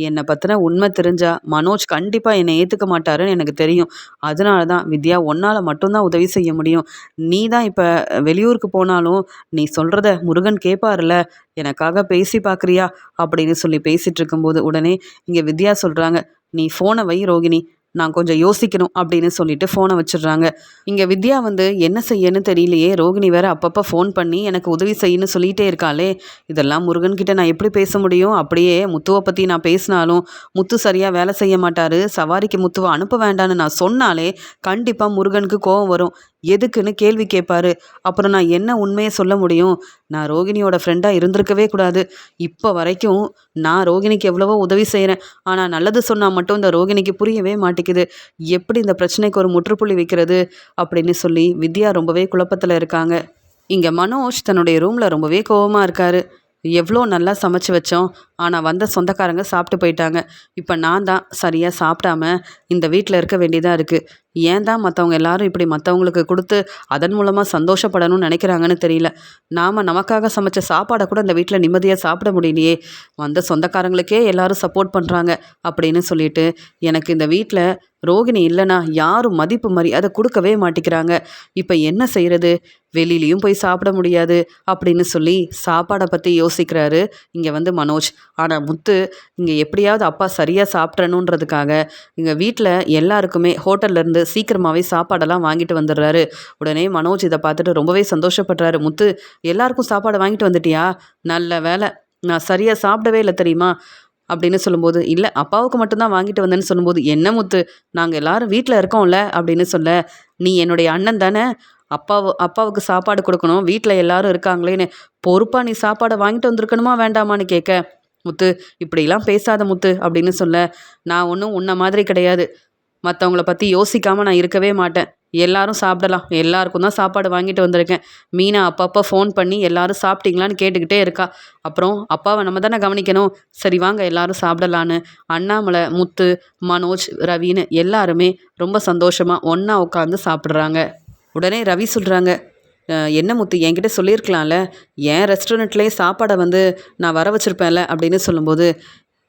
என்னை பற்றின உண்மை தெரிஞ்சா மனோஜ் கண்டிப்பாக என்னை ஏற்றுக்க மாட்டாருன்னு எனக்கு தெரியும். அதனால தான் வித்யா, உன்னால் மட்டும்தான் உதவி செய்ய முடியும். நீ தான் இப்போ வெளியூருக்கு போனாலும் நீ சொல்கிறத முருகன் கேட்பார்ல, எனக்காக பேசி பார்க்குறியா அப்படின்னு சொல்லி பேசிகிட்டு இருக்கும்போது உடனே இங்கே வித்யா சொல்கிறாங்க, நீ ஃபோனை வை ரோகிணி, நான் கொஞ்சம் யோசிக்கணும் அப்படின்னு சொல்லிட்டு ஃபோனை வச்சிடுறாங்க. இங்கே வித்யா வந்து என்ன செய்யன்னு தெரியலையே, ரோகிணி வேற அப்பப்போ ஃபோன் பண்ணி எனக்கு உதவி செய்யணும்னு சொல்லிகிட்டே இருக்காளே, இதெல்லாம் முருகன்கிட்ட நான் எப்படி பேச முடியும்? அப்படியே முத்துவை பற்றி நான் பேசினாலும் முத்து சரியாக வேலை செய்ய மாட்டார், சவாரிக்கு முத்துவை அனுப்ப வேண்டான்னு நான் சொன்னாலே கண்டிப்பாக முருகனுக்கு கோபம் வரும். எதுக்குன்னு கேள்வி கேட்பாரு. அப்புறம் நான் என்ன உண்மையை சொல்ல முடியும்? நான் ரோகிணியோட ஃப்ரெண்டாக இருந்திருக்கவே கூடாது. இப்போ வரைக்கும் நான் ரோகிணிக்கு எவ்வளவோ உதவி செய்கிறேன். ஆனால் நல்லது சொன்னால் மட்டும் இந்த ரோகிணிக்கு புரியவே மாட்டேங்குது. எப்படி இந்த பிரச்சனைக்கு ஒரு முற்றுப்புள்ளி வைக்கிறது அப்படின்னு சொல்லி வித்யா ரொம்பவே குழப்பத்தில் இருக்காங்க. இங்கே மனோஜ் தன்னுடைய ரூமில் ரொம்பவே கோவமாக இருக்காரு. எவ்வளோ நல்லா சமைச்சு வச்சோம், ஆனால் வந்த சொந்தக்காரங்க சாப்பிட்டு போயிட்டாங்க. இப்போ நான் தான் சரியாக சாப்பிடாம இந்த வீட்டில் இருக்க வேண்டியதாக இருக்குது. ஏன் தான் மற்றவங்க எல்லாரும் இப்படி மற்றவங்களுக்கு கொடுத்து அதன் மூலமாக சந்தோஷப்படணும்னு நினைக்கிறாங்கன்னு தெரியல. நாம் நமக்காக சமைச்ச சாப்பாடை கூட இந்த வீட்டில் நிம்மதியாக சாப்பிட முடியலையே. வந்த சொந்தக்காரங்களுக்கே எல்லாரும் சப்போர்ட் பண்ணுறாங்க அப்படின்னு சொல்லிட்டு எனக்கு இந்த வீட்டில் ரோகிணி இல்லைனா யாரும் மதிப்பு மரியாதை கொடுக்கவே மாட்டேங்கிறாங்க. இப்போ என்ன செய்கிறது? வெளியிலையும் போய் சாப்பிட முடியாது அப்படின்னு சொல்லி சாப்பாடை பற்றி யோசிக்கிறாரு இங்கே வந்து மனோஜ். ஆனால் முத்து இங்கே எப்படியாவது அப்பா சரியாக சாப்பிட்றணுன்றதுக்காக இங்கே வீட்டில் எல்லாருக்குமே ஹோட்டல்லேருந்து சீக்கிரமாகவே சாப்பாடெல்லாம் வாங்கிட்டு வந்துடுறாரு. உடனே மனோஜ் இதை பார்த்துட்டு ரொம்பவே சந்தோஷப்படுறாரு. முத்து, எல்லாருக்கும் சாப்பாடு வாங்கிட்டு வந்துட்டியா? நல்ல வேலை, நான் சரியாக சாப்பிடவே இல்லை தெரியுமா அப்படின்னு சொல்லும்போது, இல்லை அப்பாவுக்கு மட்டும்தான் வாங்கிட்டு வந்தேன்னு சொல்லும்போது, என்ன முத்து, நாங்கள் எல்லாரும் வீட்டில் இருக்கோம்ல அப்படின்னு சொல்ல, நீ என்னுடைய அண்ணன் தானே, அப்பாவுக்கு சாப்பாடு கொடுக்கணும், வீட்டில் எல்லாரும் இருக்காங்களேன்னு பொறுப்பாக நீ சாப்பாடை வாங்கிட்டு வந்திருக்கணுமா வேண்டாமான்னு கேட்க, முத்து இப்படிலாம் பேசாத முத்து அப்படின்னு சொல்ல, நான் ஒன்றும் உன்ன மாதிரி கிடையாது, மற்றவங்கள பற்றி யோசிக்காமல் நான் இருக்கவே மாட்டேன். எல்லாரும் சாப்பிடலாம், எல்லாருக்கும் தான் சாப்பாடு வாங்கிட்டு வந்திருக்கேன். மீனா அப்பப்போ ஃபோன் பண்ணி எல்லாரும் சாப்பிட்டீங்களான்னு கேட்டுக்கிட்டே இருக்கா. அப்புறம் அப்பாவை நம்ம தானே கவனிக்கணும். சரி வாங்க எல்லாரும் சாப்பிடலான்னு அண்ணாமலை, முத்து, மனோஜ், ரவின்னு எல்லாருமே ரொம்ப சந்தோஷமாக ஒன்றா உட்காந்து சாப்பிட்றாங்க. உடனே ரவி சொல்கிறாங்க, என்ன முத்து, என்கிட்ட சொல்லியிருக்கலாம்ல, என் ரெஸ்டாரண்ட்லேயே சாப்பாடை வந்து நான் வர வச்சுருப்பேன்ல அப்படின்னு சொல்லும்போது,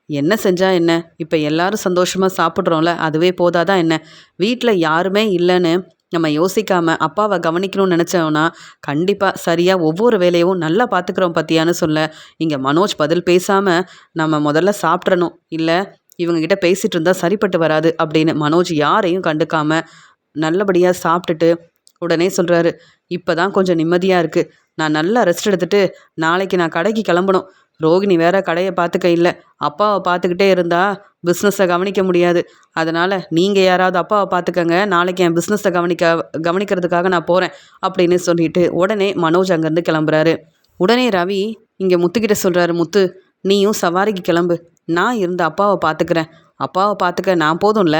என்ன செஞ்சால் என்ன, இப்போ எல்லாரும் சந்தோஷமாக சாப்பிட்றோம்ல, அதுவே போதாதான் என்ன? வீட்டில் யாருமே இல்லைன்னு நம்ம யோசிக்காமல் அப்பாவை கவனிக்கணும்னு நினச்சோன்னா கண்டிப்பாக சரியாக ஒவ்வொரு வேலையும் நல்லா பார்த்துக்குறோம் பார்த்தியான்னு சொல்ல, இங்கே மனோஜ் பதில் பேசாமல் நம்ம முதல்ல சாப்பிட்றணும், இல்லை இவங்ககிட்ட பேசிகிட்டு இருந்தால் சரிப்பட்டு வராது அப்படின்னு மனோஜ் யாரையும் கண்டுக்காமல் நல்லபடியாக சாப்பிட்டுட்டு உடனே சொல்கிறாரு, இப்போ தான் கொஞ்சம் நிம்மதியாக இருக்குது. நான் நல்லா ரெஸ்ட் எடுத்துகிட்டு நாளைக்கு நான் கடைக்கு கிளம்பணும். ரோகிணி வேற கடையை பார்த்துக்க இல்லை, அப்பாவை பார்த்துக்கிட்டே இருந்தால் பிஸ்னஸை கவனிக்க முடியாது. அதனால் நீங்கள் யாராவது அப்பாவை பார்த்துக்கங்க, நாளைக்கு என் பிஸ்னஸை கவனிக்கிறதுக்காக நான் போகிறேன் அப்படின்னு சொல்லிட்டு உடனே மனோஜ் அங்கேருந்து கிளம்புறாரு. உடனே ரவி இங்கே முத்துக்கிட்ட சொல்கிறாரு, முத்து நீயும் சவாரிக்கு கிளம்பு, நான் இருந்து அப்பாவை பார்த்துக்கிறேன். அப்பாவை பார்த்துக்க நான் போதும்ல.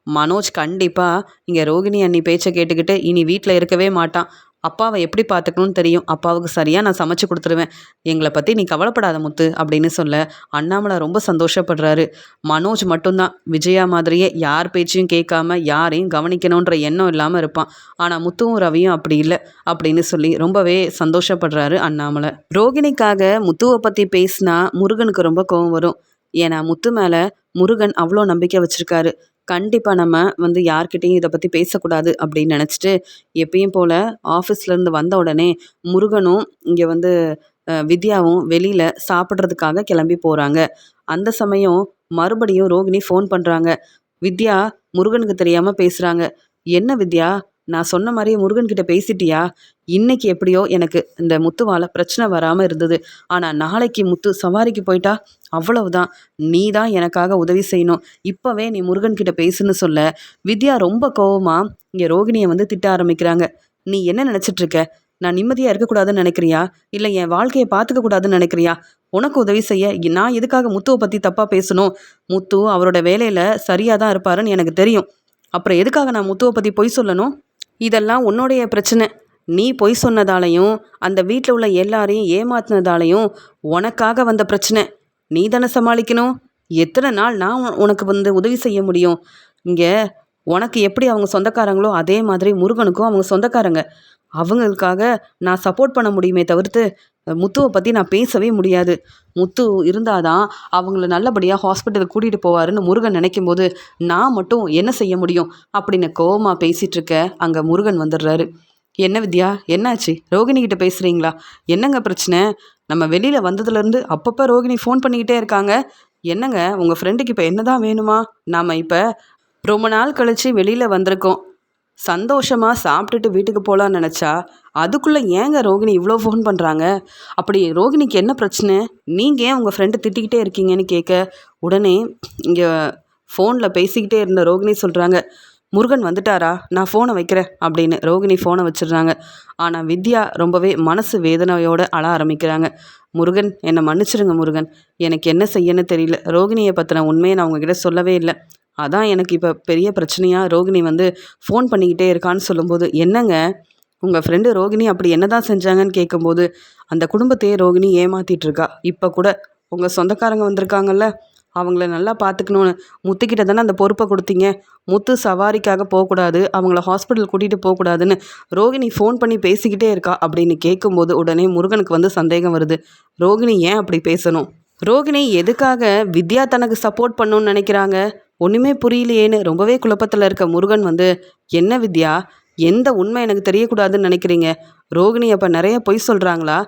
மனோஜ் கண்டிப்பாக இங்கே ரோகிணி அண்ணி பேச்சை கேட்டுக்கிட்டு இனி வீட்டில் இருக்கவே மாட்டான். அப்பாவை எப்படி பார்த்துக்கணும்னு தெரியும், அப்பாவுக்கு சரியாக நான் சமைச்சு கொடுத்துருவேன், எங்களை பற்றி நீ கவலைப்படாத முத்து அப்படின்னு சொல்ல அண்ணாமலை ரொம்ப சந்தோஷப்படுறாரு. மனோஜ் மட்டும்தான் விஜயா மாதிரியே யார் பேச்சையும் கேட்காம யாரையும் கவனிக்கணுன்ற எண்ணம் இல்லாமல் இருப்பான். ஆனால் முத்துவும் ரவியும் அப்படி இல்லை அப்படின்னு சொல்லி ரொம்பவே சந்தோஷப்படுறாரு அண்ணாமலை. ரோகிணிக்காக முத்துவை பற்றி பேசினா முருகனுக்கு ரொம்ப கோவம் வரும். ஏன்னா முத்து மேலே முருகன் அவ்வளோ நம்பிக்கை வச்சுருக்காரு. கண்டிப்பா நம்ம வந்து யார்கிட்டயும் இத பத்தி பேசக்கூடாது அப்படின்னு நெனச்சுட்டு, எப்பயும் போல ஆஃபீஸ்லேருந்து வந்த உடனே முருகனும், இங்க வந்து வித்யாவும் வெளியில சாப்பிடுறதுக்காக கிளம்பி போறாங்க. அந்த சமயம் மறுபடியும் ரோகிணி ஃபோன் பண்றாங்க. வித்யா முருகனுக்கு தெரியாம பேசுறாங்க. "என்ன வித்யா? நான் சொன்ன மாரியே முருகன் கிட்ட பேசிட்டியா? இன்னைக்கு எப்படியோ எனக்கு இந்த முத்துவால பிரச்சனை வராம இருந்தது. ஆனா நாளைக்கு முத்து சவாரிக்கு போயிட்டா, அவ்வளவுதான். நீ தான் எனக்காக உதவி செய்யணும். இப்பவே நீ முருகன் கிட்ட பேசுன்னு" சொல்ல, வித்யா ரொம்ப கோவமா இங்க ரோகிணிய வந்து திட்ட ஆரம்பிக்கிறாங்க. "நீ என்ன நெனச்சிட்டு இருக்க? நான் நிம்மதியா இருக்கக்கூடாதுன்னு நெனைக்கிறியா? இல்ல என் வாழ்க்கைய பார்த்துக்க கூடாதுன்னு நெனைக்கிறியா? உனக்கு உதவி செய்ய நான் எதுக்காக முத்துவ பத்தி தப்பா பேசணும்? முத்து அவரோட வேலையில சரியா தான் இருப்பாருன்னு எனக்கு தெரியும். அப்புறம் எதுக்காக நான் முத்துவ பத்தி பொய் சொல்லணும்? இதெல்லாம் உன்னுடைய பிரச்சனை. நீ பொய் சொன்னதாலயும், அந்த வீட்ல உள்ள எல்லாரையும் ஏமாத்துனதாலயும் உனக்காக வந்த பிரச்சனை. நீ தானே சமாளிக்கணும். எத்தன நாள் நான் உனக்கு வந்து உதவி செய்ய முடியும்? இங்க உனக்கு எப்படி அவங்க சொந்தக்காரங்களோ, அதே மாதிரி முருகனுக்கும் அவங்க சொந்தக்காரங்க. அவங்களுக்காக நான் சப்போர்ட் பண்ண முடியுமே தவிர்த்து, முத்துவ பத்தி நான் பேசவே முடியாது. முத்து இருந்தா தான் அவங்கள நல்லபடியா ஹாஸ்பிட்டலுக்கு கூட்டிட்டு போவாருன்னு முருகன் நினைக்கும்போது, நான் மட்டும் என்ன செய்ய முடியும்? அப்படின்னு கோவமா பேசிட்டு இருக்க, அங்க முருகன் வந்துடுறாரு. "என்ன வித்யா? என்னாச்சு? ரோகிணி கிட்ட பேசுறீங்களா? என்னங்க பிரச்சனை? நம்ம வெளியில வந்ததுலேருந்து அப்பப்ப ரோகிணி ஃபோன் பண்ணிக்கிட்டே இருக்காங்க. என்னங்க உங்க ஃப்ரெண்டுக்கு இப்ப என்னதான் வேணுமா? நாம இப்ப ரொம்ப நாள் கழிச்சு வெளியில வந்திருக்கோம். சந்தோஷமா சாப்பிட்டுட்டு வீட்டுக்கு போலான்னு நெனச்சா, அதுக்குள்ள ஏங்க ரோகிணி இவ்ளோ ஃபோன் பண்றாங்க? அப்படி ரோகிணிக்கு என்ன பிரச்சனை? நீங்க ஏன் உங்க ஃப்ரெண்ட திட்டிக்கிட்டே இருக்கீங்கன்னு கேட்க, உடனே இங்க ஃபோன்ல பேசிக்கிட்டே இருந்த ரோகிணி சொல்றாங்க, "முருகன் வந்துட்டாரா? நான் ஃபோன வைக்கிறேன்" அப்படின்னு ரோகிணி ஃபோன வச்சுடுறாங்க. ஆனா வித்யா ரொம்பவே மனசு வேதனையோட அழ ஆரம்பிக்கிறாங்க. "முருகன் என்ன மன்னிச்சிடுங்க முருகன். எனக்கு என்ன செய்யன்னு தெரியல. ரோகிணிய பத்தின உண்மைய நான் உங்ககிட்ட சொல்லவே இல்ல. அதான் எனக்கு இப்ப பெரிய பிரச்சனையா ரோகிணி வந்து ஃபோன் பண்ணிக்கிட்டே இருக்கான்னு" சொல்லும்போது, "என்னங்க உங்க ஃப்ரெண்டு ரோகிணி அப்படி என்னதான் செஞ்சாங்கன்னு?" கேட்கும்போது, "அந்த குடும்பத்தையே ரோகிணி ஏமாத்திட்டு இருக்கா. இப்ப கூட உங்க சொந்தக்காரங்க வந்திருக்காங்கல்ல, அவங்கள நல்லா பார்த்துக்கணும்னு முத்துக்கிட்ட தானே அந்த பொறுப்பை கொடுத்தீங்க. முத்து சவாரிக்காக போகக்கூடாது, அவங்கள ஹாஸ்பிட்டல் கூட்டிகிட்டு போகக்கூடாதுன்னு ரோகிணி ஃபோன் பண்ணி பேசிக்கிட்டே இருக்கா" அப்படின்னு கேட்கும்போது உடனே முருகனுக்கு வந்து சந்தேகம் வருது. ரோகிணி ஏன் அப்படி பேசணும்? ரோகிணி எதுக்காக வித்யா தனக்கு சப்போர்ட் பண்ணணும்னு நினைக்கிறாங்க? ஒண்ணுமே புரியலையேன்னு ரொம்பவே குழப்பத்துல இருக்க முருகன் வந்து, "என்ன வித்யா? எந்த உண்மை எனக்கு தெரியக்கூடாதுன்னு நினைக்கிறீங்க? ரோகிணி அப்ப நெறைய பொய் சொல்றாங்களா?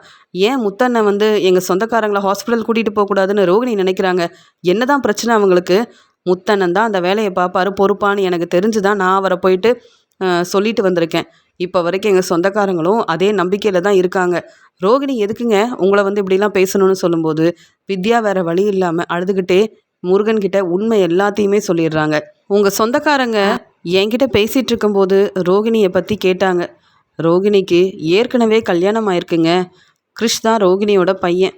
ஏன் முத்தண்ணன் வந்து எங்க சொந்தக்காரங்கள ஹாஸ்பிட்டல் கூட்டிட்டு போக்கூடாதுன்னு ரோகிணி நினைக்கிறாங்க? என்னதான் பிரச்சனை அவங்களுக்கு? முத்தண்ணன் தான் அந்த வேலைய பார்ப்பாரு, பொறுப்பான்னு எனக்கு தெரிஞ்சு தான் நான் அவர போயிட்டு சொல்லிட்டு வந்திருக்கேன். இப்ப வரைக்கும் எங்க சொந்தக்காரங்களும் அதே நம்பிக்கையில தான் இருக்காங்க. ரோகிணி எதுக்குங்க உங்கள வந்து இப்படிலாம் பேசணும்னு?" சொல்லும்போது, வித்யா வேற வழி இல்லாம அழுதுகிட்டே முருகன் கிட்ட உண்மை எல்லாத்தையுமே சொல்லிடுறாங்க. "உங்க சொந்தக்காரங்க என்கிட்ட பேசிட்டு இருக்கும்போது ரோகிணிய பத்தி கேட்டாங்க. ரோகிணிக்கு ஏற்கனவே கல்யாணம் ஆயிருக்குங்க. கிறிஷ் தான் ரோகிணியோட பையன்.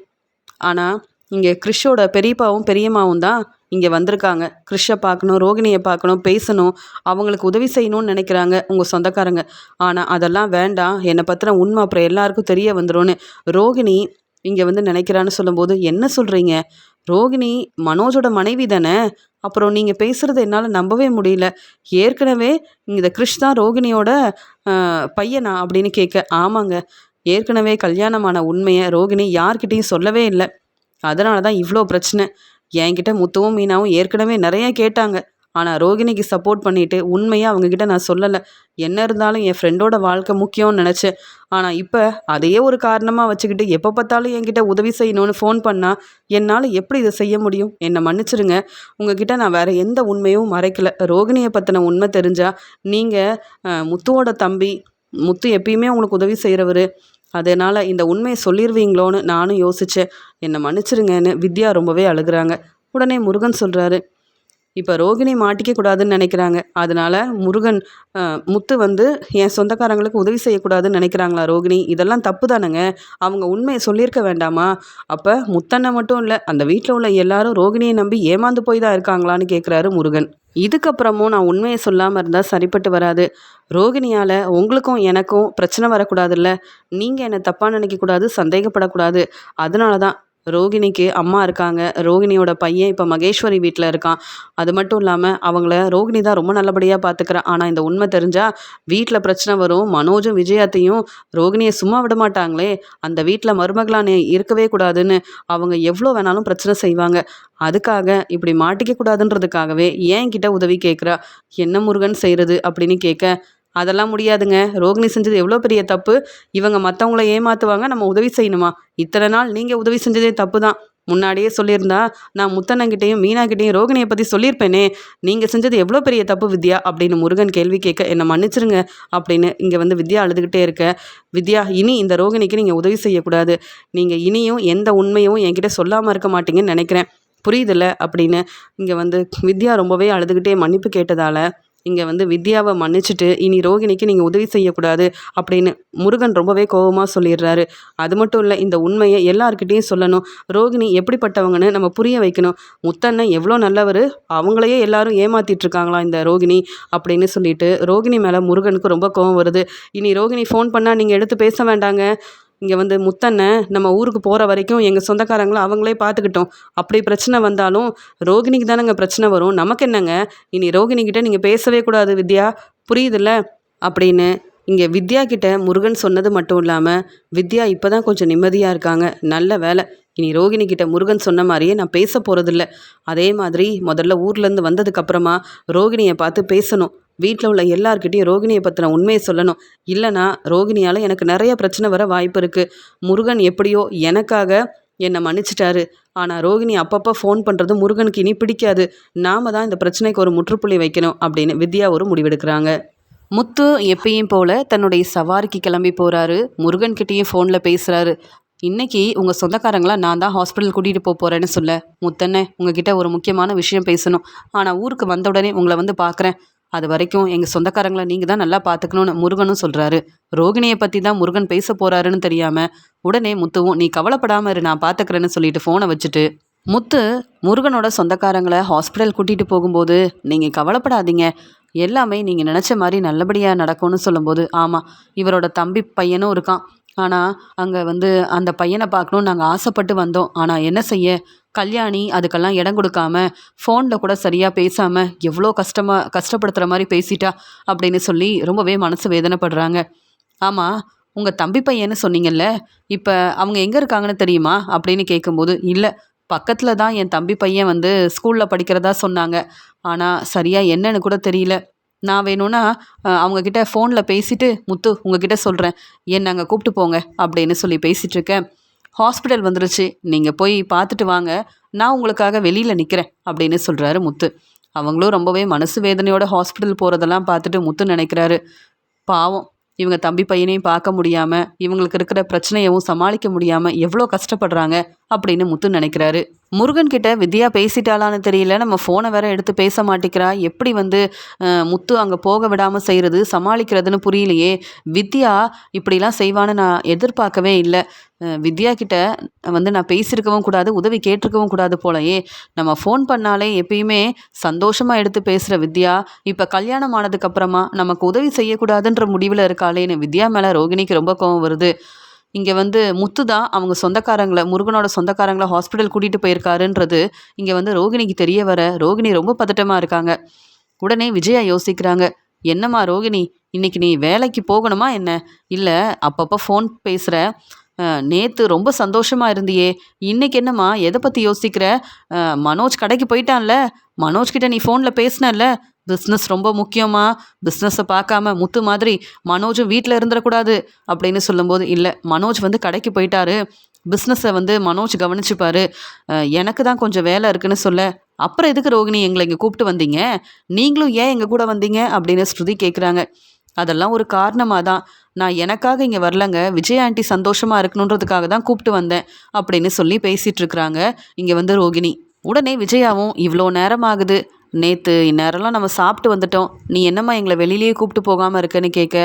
ஆனா, இங்க கிறிஷோட பெரியப்பாவும், பெரியம்மாவும் தான் இங்க வந்திருக்காங்க. கிறிஷ பார்க்கணும், ரோகிணிய பார்க்கணும், பேசணும், அவங்களுக்கு உதவி செய்யணும்னு நெனைக்கிறாங்க உங்க சொந்தக்காரங்க. ஆனா, அதெல்லாம் வேண்டாம். என்ன பத்தின உண்மை அப்புறம் எல்லாருக்கும் தெரிய வந்துரும்னு ரோகிணி இங்க வந்து நெனைக்கிறான்னு" சொல்லும்போது, "என்ன சொல்றீங்க? ரோகிணி மனோஜோட மனைவி தானே? அப்புறம் நீங்க பேசுறத என்னால நம்பவே முடியல. ஏற்கனவே இந்த கிறிஷ் தான் ரோகிணியோட பையனா?" அப்படின்னு கேட்க, "ஆமாங்க. ஏற்கனவே கல்யாணமான உண்மைய ரோகிணி யார்கிட்டயும் சொல்லவே இல்ல. அதனால தான் இவ்ளோ பிரச்சனை. என்கிட்ட முத்துவும், மீனாவும் ஏற்கனவே நெறைய கேட்டாங்க. ஆனா ரோகிணிக்கு சப்போர்ட் பண்ணிட்டு, உண்மைய அவங்க கிட்ட நான் சொல்லல. என்ன இருந்தாலும் என் ஃப்ரெண்டோட வாழ்க்கை முக்கியம்னு நெனச்சேன். ஆனா இப்ப அதையே ஒரு காரணமா வச்சுக்கிட்டு எப்ப பார்த்தாலும் என்கிட்ட உதவி செய்யணும்னு ஃபோன் பண்ணா, என்னால எப்படி இத செய்ய முடியும்? என்ன மன்னிச்சிடுங்க. உங்ககிட்ட நான் வேற எந்த உண்மையும் மறைக்கல. ரோகிணிய பத்தின உண்மை தெரிஞ்சா, நீங்க முத்துவோட தம்பி. முத்து எப்பயுமே உங்களுக்கு உதவி செய்றவரு. அதனால இந்த உண்மைய சொல்லிருவீங்களோன்னு நானும் யோசிச்சேன். என்ன மன்னிச்சிருங்கன்னு" வித்யா ரொம்பவே அழுகுறாங்க. உடனே முருகன் சொல்றாரு, "இப்ப ரோகிணி மாட்டிக்க கூடாதுன்னு நெனைக்கிறாங்க. அதனால முருகன் முத்து வந்து என் சொந்தக்காரங்களுக்கு உதவி செய்யக்கூடாதுன்னு நெனைக்கிறாங்களா ரோகிணி? இதெல்லாம் தப்பு தானங்க. அவங்க உண்மைய சொல்லியிருக்க வேண்டாமா? அப்ப முத்தண்ணன் மட்டும் இல்ல, அந்த வீட்ல உள்ள எல்லாரும் ரோகிணிய நம்பி ஏமாந்து போய் தான் இருக்காங்களான்னு?" கேட்குறாரு முருகன். "இதுக்கப்புறமும் நான் உண்மைய சொல்லாம இருந்தா சரிப்பட்டு வராது. ரோகிணியால உங்களுக்கும் எனக்கும் பிரச்சனை வரக்கூடாதுல்ல. நீங்க என்ன தப்பா நினைக்கக்கூடாது, சந்தேகப்படக்கூடாது. அதனால தான் ரோகிணிக்கு அம்மா இருக்காங்க. ரோகிணியோட பையன் இப்போ மகேஸ்வரி வீட்டில் இருக்கான். அது மட்டும் இல்லாமல் அவங்கள ரோகிணி தான் ரொம்ப நல்லபடியாக பார்த்துக்கிறா. ஆனால் இந்த உண்மை தெரிஞ்சா வீட்டில் பிரச்சனை வரும். மனோஜும் விஜயாத்தையும் ரோகிணியை சும்மா விட மாட்டாங்களே. அந்த வீட்டில் மருமகளா நீ இருக்கவே கூடாதுன்னு அவங்க எவ்வளோ வேணாலும் பிரச்சனை செய்வாங்க. அதுக்காக இப்படி மாட்டிக்க கூடாதுன்றதுக்காகவே என்கிட்ட உதவி கேட்குறா. என்ன முருகன் செய்கிறது அப்படின்னு கேட்க, அதெல்லாம் முடியாதுங்க. ரோகிணி செஞ்சது எவ்வளோ பெரிய தப்பு. இவங்க மற்றவங்கள ஏமாத்துவாங்க, நம்ம உதவி செய்யணுமா? இத்தனை நாள் நீங்கள் உதவி செஞ்சதே தப்பு தான். முன்னாடியே சொல்லியிருந்தா நான் முத்தண்ணங்கிட்டையும் மீனாக்கிட்டையும் ரோகிணியை பற்றி சொல்லியிருப்பேனே. நீங்கள் செஞ்சது எவ்வளோ பெரிய தப்பு வித்யா அப்படின்னு முருகன் கேள்வி கேட்க, என்னை மன்னிச்சிருங்க அப்படின்னு இங்கே வந்து வித்யா அழுதுகிட்டே இருக்க, வித்யா இனி இந்த ரோகிணிக்கு நீங்கள் உதவி செய்யக்கூடாது. நீங்கள் இனியும் எந்த உண்மையும் என்கிட்ட சொல்லாமல் இருக்க மாட்டீங்கன்னு நினைக்கிறேன். புரியுதில்ல அப்படின்னு இங்கே வந்து வித்யா ரொம்பவே அழுதுகிட்டே மன்னிப்பு கேட்டதால் இங்கே வந்து வித்யாவை மன்னிச்சுட்டு இனி ரோகிணிக்கு நீங்கள் உதவி செய்யக்கூடாது அப்படின்னு முருகன் ரொம்பவே கோபமாக சொல்லிடுறாரு. அது மட்டும் இல்லை, இந்த உண்மையை எல்லாருக்கிட்டேயும் சொல்லணும். ரோகிணி எப்படிப்பட்டவங்கன்னு நம்ம புரிய வைக்கணும். முத்தண்ணன் எவ்வளோ நல்லவர், அவங்களையே எல்லாரும் ஏமாத்திட்டு இருக்காங்களா இந்த ரோகிணி அப்படின்னு சொல்லிட்டு ரோகிணி மேலே முருகனுக்கு ரொம்ப கோபம் வருது. இனி ரோகிணி ஃபோன் பண்ணால் நீங்கள் எடுத்து பேச வேண்டாங்க. இங்கே வந்து முத்தண்ணன் நம்ம ஊருக்கு போகிற வரைக்கும் எங்கள் சொந்தக்காரங்களை அவங்களே பார்த்துக்கிட்டோம். அப்படி பிரச்சனை வந்தாலும் ரோகிணிக்கு தானேங்க பிரச்சனை வரும். நமக்கு என்னங்க? இனி ரோகிணிக்கிட்ட நீங்கள் பேசவே கூடாது வித்யா, புரியுதுல்ல அப்படின்னு இங்கே வித்யா கிட்ட முருகன் சொன்னது மட்டும் இல்லாமல் வித்யா இப்போ தான் கொஞ்சம் நிம்மதியாக இருக்காங்க. நல்ல வேலை, இனி ரோகிணி கிட்ட முருகன் சொன்ன மாதிரியே நான் பேச போகிறதில்ல. அதே மாதிரி முதல்ல ஊர்லேருந்து வந்ததுக்கப்புறமா ரோகிணியை பார்த்து பேசணும். வீட்டில் உள்ள எல்லார்கிட்டையும் ரோகிணியை பற்றின உண்மையை சொல்லணும். இல்லைனா ரோகிணியால் எனக்கு நிறைய பிரச்சனை வர வாய்ப்பு இருக்குது. முருகன் எப்படியோ எனக்காக என்னை மன்னிச்சிட்டாரு. ஆனால் ரோகிணி அப்பப்போ ஃபோன் பண்ணுறது முருகனுக்கு இனி பிடிக்காது. நாம தான் இந்த பிரச்சனைக்கு ஒரு முற்றுப்புள்ளி வைக்கணும் அப்படின்னு வித்யா ஒரு முடிவெடுக்கிறாங்க. முத்து எப்பயும் போல் தன்னுடைய சவாரிக்கு கிளம்பி போகிறாரு. முருகன்கிட்டேயும் ஃபோனில் பேசுகிறாரு. இன்னைக்கு உங்கள் சொந்தக்காரங்களா நான் தான் ஹாஸ்பிட்டல் கூட்டிகிட்டு போகிறேன்னு சொல்ல, முத்தண்ணே உங்ககிட்ட ஒரு முக்கியமான விஷயம் பேசணும். ஆனால் ஊருக்கு வந்த உடனே உங்களை வந்து பார்க்குறேன். அது வரைக்கும் எங்கள் சொந்தக்காரங்களை நீங்கள் தான் நல்லா பார்த்துக்கணும்னு முருகனும் சொல்கிறாரு. ரோகிணியை பற்றி தான் முருகன் பேச போகிறாருன்னு தெரியாமல் உடனே முத்துவும் நீ கவலைப்படாமல் இரு, நான் பார்த்துக்கிறேன்னு சொல்லிட்டு ஃபோனை வச்சுட்டு முத்து முருகனோட சொந்தக்காரங்களை ஹாஸ்பிட்டல் கூட்டிகிட்டு போகும்போது நீங்கள் கவலைப்படாதீங்க, எல்லாமே நீங்கள் நினச்ச மாதிரி நல்லபடியாக நடக்கும்னு சொல்லும்போது, ஆமாம் இவரோட தம்பி பையனும் இருக்கான். ஆனால் அங்கே வந்து அந்த பையனை பார்க்கணுன்னு நாங்கள் ஆசைப்பட்டு வந்தோம். ஆனால் என்ன செய்ய, கல்யாணி அதுக்கெல்லாம் இடம் கொடுக்காம ஃபோனில் கூட சரியாக பேசாமல் எவ்வளோ கஷ்டப்படுத்துகிற மாதிரி பேசிட்டா அப்படின்னு சொல்லி ரொம்பவே மனசு வேதனைப்படுறாங்க. ஆமாம் உங்கள் தம்பி பையன்னு சொன்னீங்கல்ல, இப்போ அவங்க எங்கே இருக்காங்கன்னு தெரியுமா அப்படின்னு கேட்கும்போது, இல்லை பக்கத்தில் தான் என் தம்பி பையன் வந்து ஸ்கூலில் படிக்கிறதா சொன்னாங்க. ஆனால் சரியாக என்னன்னு கூட தெரியல. நான் வேணும்னா அவங்கக்கிட்ட ஃபோனில் பேசிவிட்டு முத்து உங்ககிட்ட சொல்கிறேன், என்னை அங்கே கூப்பிட்டு போங்க அப்படின்னு சொல்லி பேசிகிட்ருக்கேன். ஹாஸ்பிட்டல் வந்துருச்சு, நீங்கள் போய் பார்த்துட்டு வாங்க, நான் உங்களுக்காக வெளியில் நிற்கிறேன் அப்படின்னு சொல்கிறாரு முத்து. அவங்களும் ரொம்பவே மனசு வேதனையோட ஹாஸ்பிட்டல் போகிறதெல்லாம் பார்த்துட்டு முத்து நினைக்கிறாரு, பாவம் இவங்க தம்பி பையனையும் பார்க்க முடியாமல் இவங்களுக்கு இருக்கிற பிரச்சனையவும் சமாளிக்க முடியாமல் எவ்வளோ கஷ்டப்படுறாங்க அப்படின்னு முத்து நினைக்கிறாரு. முருகன் கிட்ட வித்யா பேசிட்டாலான்னு தெரியல, நம்ம ஃபோனை வேற எடுத்து பேச மாட்டேங்கிறா. எப்படி வந்து முத்து அங்கே போக விடாமல் செய்கிறது சமாளிக்கிறதுன்னு புரியலையே. வித்யா இப்படிலாம் செய்வான்னு நான் எதிர்பார்க்கவே இல்லை. வித்யா கிட்ட வந்து நான் பேசியிருக்கவும் கூடாது, உதவி கேட்டிருக்கவும் கூடாது போலயே. நம்ம ஃபோன் பண்ணாலே எப்பயுமே சந்தோஷமாக எடுத்து பேசுகிற வித்யா இப்போ கல்யாணம் ஆனதுக்கப்புறமா நமக்கு உதவி செய்யக்கூடாதுன்ற முடிவில் இருக்காளேன்னு வித்யா மேலே ரோகிணிக்கு ரொம்ப கோவம் வருது. இங்கே வந்து முத்து தான் அவங்க சொந்தக்காரங்களை முருகனோட சொந்தக்காரங்களை ஹாஸ்பிட்டல் கூட்டிகிட்டு போயிருக்காருன்றது இங்கே வந்து ரோகிணிக்கு தெரிய வர ரோகிணி ரொம்ப பதட்டமாக இருக்காங்க. உடனே விஜயா யோசிக்கிறாங்க, என்னம்மா ரோகிணி இன்னைக்கு நீ வேலைக்கு போகணுமா என்ன? இல்லை அப்பப்போ ஃபோன் பேசுகிற, நேற்று ரொம்ப சந்தோஷமாக இருந்தியே, இன்னைக்கு என்னம்மா எதை பற்றி யோசிக்கிற? மனோஜ் கடைக்கு போயிட்டான்ல, மனோஜ்கிட்ட நீ ஃபோனில் பேசினல்ல, பிஸ்னஸ் ரொம்ப முக்கியமா, பிஸ்னஸை பார்க்காம முத்து மாதிரி மனோஜும் வீட்டில் இருந்துடக்கூடாது அப்படின்னு சொல்லும்போது, இல்லை மனோஜ் வந்து கடைக்கு போயிட்டாரு, பிஸ்னஸை வந்து மனோஜ் கவனிச்சுப்பாரு, எனக்கு தான் கொஞ்சம் வேலை இருக்குன்னு சொல்ல, அப்புறம் எதுக்கு ரோகிணி எங்களை இங்கே கூப்பிட்டு வந்தீங்க, நீங்களும் ஏன் எங்கள் கூட வந்தீங்க அப்படின்னு ஸ்ருதி கேட்குறாங்க. அதெல்லாம் ஒரு காரணமாக தான், நான் எனக்காக இங்கே வரலங்க, விஜய் ஆண்டி சந்தோஷமாக இருக்கணுன்றதுக்காக தான் கூப்பிட்டு வந்தேன் அப்படின்னு சொல்லி பேசிகிட்டு இருக்கிறாங்க இங்கே வந்து ரோகிணி. உடனே விஜயாவும் இவ்வளோ நேரம் ஆகுது, நேற்று இந்நேரம்லாம் நம்ம சாப்பிட்டு வந்துட்டோம், நீ என்னம்மா எங்களை வெளியிலேயே கூப்பிட்டு போகாமல் இருக்குன்னு கேட்க,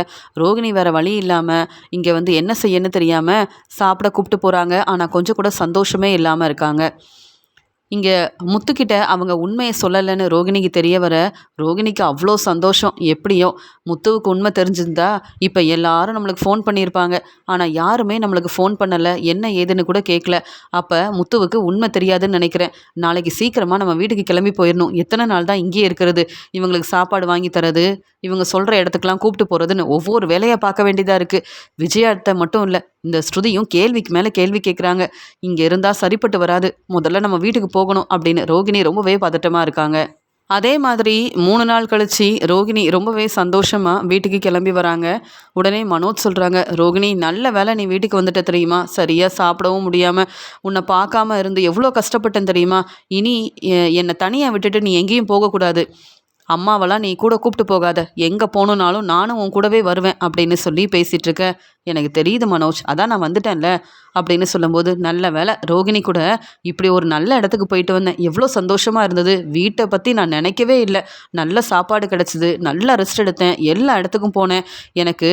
ரோகிணி வேறு வழி இல்லாமல் இங்கே வந்து என்ன செய்யன்னு தெரியாமல் சாப்பிட கூப்பிட்டு போகிறாங்க. ஆனால் கொஞ்சம் கூட சந்தோஷமே இல்லாமல் இருக்காங்க. இங்கே முத்துக்கிட்ட அவங்க உண்மையை சொல்லலைன்னு ரோகிணிக்கு தெரிய வர ரோகிணிக்கு அவ்வளோ சந்தோஷம். எப்படியோ முத்துவுக்கு உண்மை தெரிஞ்சிருந்தா இப்போ எல்லாரும் நம்மளுக்கு ஃபோன் பண்ணியிருப்பாங்க. ஆனால் யாருமே நம்மளுக்கு ஃபோன் பண்ணலை, என்ன ஏதுன்னு கூட கேட்கல. அப்போ முத்துவுக்கு உண்மை தெரியாதுன்னு நினைக்கிறேன். நாளைக்கு சீக்கிரமாக நம்ம வீட்டுக்கு கிளம்பி போயிடணும். எத்தனை நாள் தான் இங்கேயே இருக்கிறது? இவங்களுக்கு சாப்பாடு வாங்கி தரது, இவங்க சொல்கிற இடத்துக்கெலாம் கூப்பிட்டு போகிறதுன்னு ஒவ்வொரு வேலையை பார்க்க வேண்டியதாக இருக்குது. விஜயாட்ட மட்டும் இல்லை, இந்த ஸ்ருதியும் கேள்விக்கு மேலே கேள்வி கேட்குறாங்க. இங்கே இருந்தால் சரிப்பட்டு வராது, முதல்ல நம்ம வீட்டுக்கு போகணும் அப்படின்னு ரோகிணி ரொம்பவே பதட்டமாக இருக்காங்க. அதே மாதிரி 3 நாள் கழிச்சு ரோகிணி ரொம்பவே சந்தோஷமா வீட்டுக்கு கிளம்பி வராங்க. உடனே மனோஜ் சொல்றாங்க, "ரோகிணி நல்ல வேளை நீ வீட்டுக்கு வந்துட்ட தெரியுமா? சரியா சாப்பிடவும் முடியாம உன்னை பார்க்காம இருந்து எவ்வளோ கஷ்டப்பட்டேன் தெரியுமா? இனி என்னை தனியாக விட்டுட்டு நீ எங்கேயும் போகக்கூடாது. அம்மாவெல்லாம் நீ கூட கூப்பிட்டு போகாத. எங்கே போகணுன்னாலும் நானும் உன் கூடவே வருவேன்" அப்படின்னு சொல்லி பேசிகிட்டு இருக்க. "எனக்கு தெரியுது மனோஜ், அதான் நான் வந்துட்டேன்ல" அப்படின்னு சொல்லும்போது, நல்ல வேளை ரோகிணி கூட இப்படி ஒரு நல்ல இடத்துக்கு போயிட்டு வந்தேன், எவ்வளோ சந்தோஷமாக இருந்தது. வீட்டை பற்றி நான் நினைக்கவே இல்லை. நல்ல சாப்பாடு கிடச்சிது, நல்லா ரெஸ்ட் எடுத்தேன், எல்லா இடத்துக்கும் போனேன். எனக்கு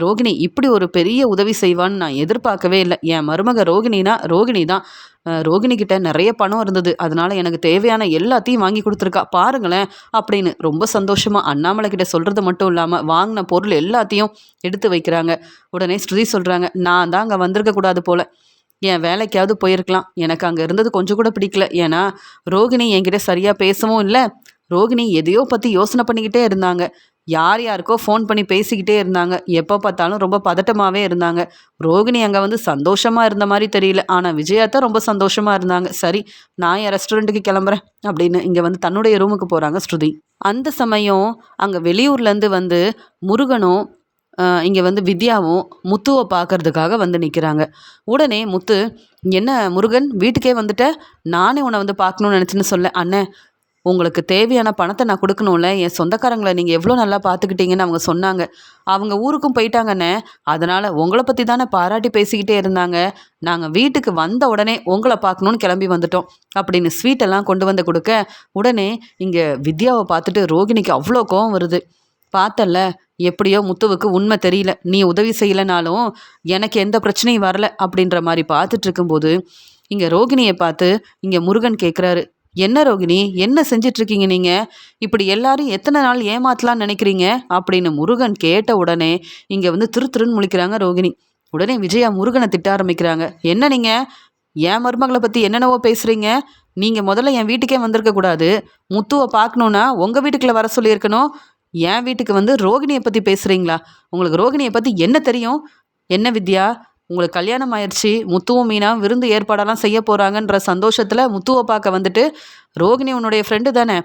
ரோகிணி இப்படி ஒரு பெரிய உதவி செய்வான்னு நான் எதிர்பார்க்கவே இல்லை. என் மருமக ரோகிணினா ரோகிணி தான். ரோகிணிக்கிட்ட நிறைய பணம் இருந்தது, அதனால் எனக்கு தேவையான எல்லாத்தையும் வாங்கி கொடுத்துருக்கா பாருங்களேன் அப்படின்னு ரொம்ப சந்தோஷமாக அண்ணாமலை கிட்ட சொல்கிறது மட்டும் இல்லாமல் வாங்கின பொருள் எல்லாத்தையும் எடுத்து வைக்கிறாங்க. உடனே ஸ்ருதி சொல்கிறாங்க, "நான் தான் அங்கே வந்திருக்கக்கூடாது போல், என் வேலைக்காவது போயிருக்கலாம். எனக்கு அங்கே இருந்தது கொஞ்சம் கூட பிடிக்கல. ஏன்னா ரோகிணி என்கிட்ட சரியாக பேசவும் இல்லை. ரோகிணி எதையோ பற்றி யோசனை பண்ணிக்கிட்டே இருந்தாங்க. யார் யாருக்கோ ஃபோன் பண்ணி பேசிக்கிட்டே இருந்தாங்க. எப்போ பார்த்தாலும் ரொம்ப பதட்டமாகவே இருந்தாங்க. ரோகிணி அங்கே வந்து சந்தோஷமாக இருந்த மாதிரி தெரியல. ஆனால் விஜயா தான் ரொம்ப சந்தோஷமாக இருந்தாங்க. சரி, நான் என் ரெஸ்டாரண்ட்டுக்கு கிளம்புறேன் அப்படின்னு இங்கே வந்து தன்னுடைய ரூமுக்கு போகிறாங்க ஸ்ருதி. அந்த சமயம் அங்கே வெளியூர்லேருந்து வந்து முருகனும் இங்கே வந்து வித்யாவும் முத்துவை பார்க்கறதுக்காக வந்து நிற்கிறாங்க. உடனே முத்து, "என்ன முருகன், வீட்டுக்கே வந்துட்ட? நானே உன்னை வந்து பார்க்கணுன்னு நினச்சின்னு சொல்ல." "அண்ணே, உங்களுக்கு தேவையான பணத்தை நான் கொடுக்கணும்ல. என் சொந்தக்காரங்களை நீங்கள் எவ்வளோ நல்லா பார்த்துக்கிட்டீங்கன்னு அவங்க சொன்னாங்க. அவங்க ஊருக்கும் போயிட்டாங்கண்ணே. அதனால் உங்களை பற்றி தானே பாராட்டி பேசிக்கிட்டே இருந்தாங்க. நாங்கள் வீட்டுக்கு வந்த உடனே உங்களை பார்க்கணுன்னு கிளம்பி வந்துட்டோம்" அப்படின்னு ஸ்வீட்டெல்லாம் கொண்டு வந்து கொடுக்க, உடனே இங்கே வித்யாவை பார்த்துட்டு ரோகிணிக்கு அவ்வளோ கோவம் வருது. "பார்த்தல்ல, எப்படியோ முத்துவுக்கு உண்மை தெரியல. நீ உதவி செய்யலைனாலும் எனக்கு எந்த பிரச்சனையும் வரல" அப்படின்ற மாதிரி பார்த்துட்டு இருக்கும்போது இங்கே ரோகிணியை பார்த்து இங்கே முருகன் கேட்குறாரு, "என்ன ரோகிணி, என்ன செஞ்சிட்ருக்கீங்க நீங்கள்? இப்படி எல்லாரும் எத்தனை நாள் ஏமாத்தலாம்னு நினைக்கிறீங்க?" அப்படின்னு முருகன் கேட்ட உடனே இங்கே வந்து திருன்னு முழிக்கிறாங்க ரோகிணி. உடனே விஜயா முருகனை திட்ட ஆரம்பிக்கிறாங்க, "என்ன நீங்கள் என் மருமகளை பற்றி என்னென்னவோ பேசுகிறீங்க? நீங்கள் முதல்ல என் வீட்டுக்கே வந்திருக்கக்கூடாது. முத்துவை பார்க்கணுன்னா உங்கள் வீட்டுக்குள்ளே வர சொல்லியிருக்கணும். என் வீட்டுக்கு வந்து ரோகிணியை பற்றி பேசுகிறீங்களா? உங்களுக்கு ரோகிணியை பற்றி என்ன தெரியும்? என்ன வித்யா, உங்களுக்கு கல்யாணம் ஆயிடுச்சு, முத்துவும் மீனாவும் விருந்து ஏற்பாடெல்லாம் செய்ய போகிறாங்கன்ற சந்தோஷத்தில் முத்துவை பார்க்க வந்துட்டு, ரோகிணி உன்னுடைய ஃப்ரெண்டு தானே,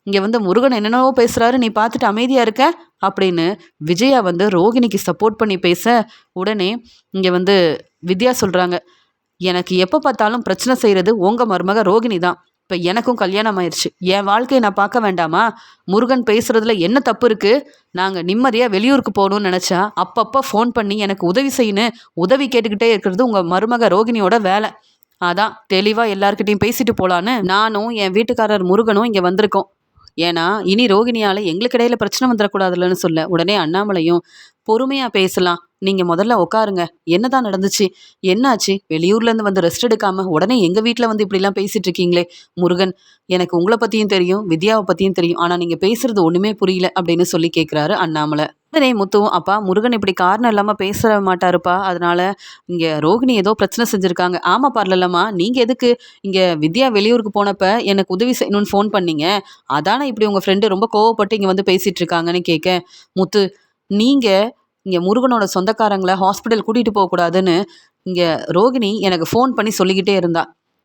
இங்கே வந்து முருகன் என்னென்னவோ பேசுகிறாரு, நீ பார்த்துட்டு அமைதியாக இருக்க" அப்படின்னு விஜயா வந்து ரோகிணிக்கு சப்போர்ட் பண்ணி பேச, உடனே இங்கே வந்து வித்யா சொல்கிறாங்க, "எனக்கு எப்போ பார்த்தாலும் பிரச்சனை செய்கிறது உங்கள் மருமக ரோகிணி தான். இப்போ எனக்கும் கல்யாணம் ஆயிடுச்சு, என் வாழ்க்கையை நான் பார்க்க வேண்டாமா? முருகன் பேசுகிறதுல என்ன தப்பு இருக்குது? நாங்கள் நிம்மதியாக வெளியூருக்கு போகணும்னு நினச்சா அப்பப்போ ஃபோன் பண்ணி எனக்கு உதவி செய்யணும், உதவி கேட்டுக்கிட்டே இருக்கிறது உங்கள் மருமக ரோகிணியோட வேலை. அதான் தெளிவாக எல்லாருக்கிட்டையும் பேசிட்டு போகலான்னு நானும் என் வீட்டுக்காரர் முருகனும் இங்கே வந்திருக்கோம். ஏன்னா இனி ரோகிணியால் எங்களுக்கு இடையில பிரச்சனை வந்துடக்கூடாதுல்லன்னு சொல்ல, உடனே அண்ணாமலையும், "பொறுமையாக பேசலாம், நீங்கள் முதல்ல உட்காருங்க. என்னதான் நடந்துச்சு? என்னாச்சு? வெளியூர்லேருந்து வந்து ரெஸ்ட் எடுக்காமல் உடனே எங்கள் வீட்டில் வந்து இப்படிலாம் பேசிகிட்டு இருக்கீங்களே முருகன், எனக்கு உங்களை பற்றியும் தெரியும், வித்யாவை பற்றியும் தெரியும், ஆனால் நீங்கள் பேசுகிறது ஒன்றுமே புரியல" அப்படின்னு சொல்லி கேட்குறாரு அண்ணாமலை. உடனே முத்துவும், "அப்பா, முருகன் இப்படி காரணம் இல்லாமல் பேச மாட்டாருப்பா, அதனால் இங்கே ரோகிணி ஏதோ பிரச்சனை செஞ்சுருக்காங்க." "ஆமாம் பார்லல்லம்மா, நீங்கள் எதுக்கு இங்கே வித்யா வெளியூருக்கு போனப்போ எனக்கு உதவி செய்யணும்னு ஃபோன் பண்ணீங்க? அதானே இப்படி உங்கள் ஃப்ரெண்டு ரொம்ப கோவப்பட்டு இங்கே வந்து பேசிகிட்டு இருக்காங்கன்னு" கேட்க, முத்து, "நீங்கள் இங்கே முருகனோட சொந்தக்காரங்களை ஹாஸ்பிட்டல் கூட்டிகிட்டு போகக்கூடாதுன்னு இங்கே ரோகிணி எனக்கு ஃபோன் பண்ணி சொல்லிக்கிட்டே இருந்தா.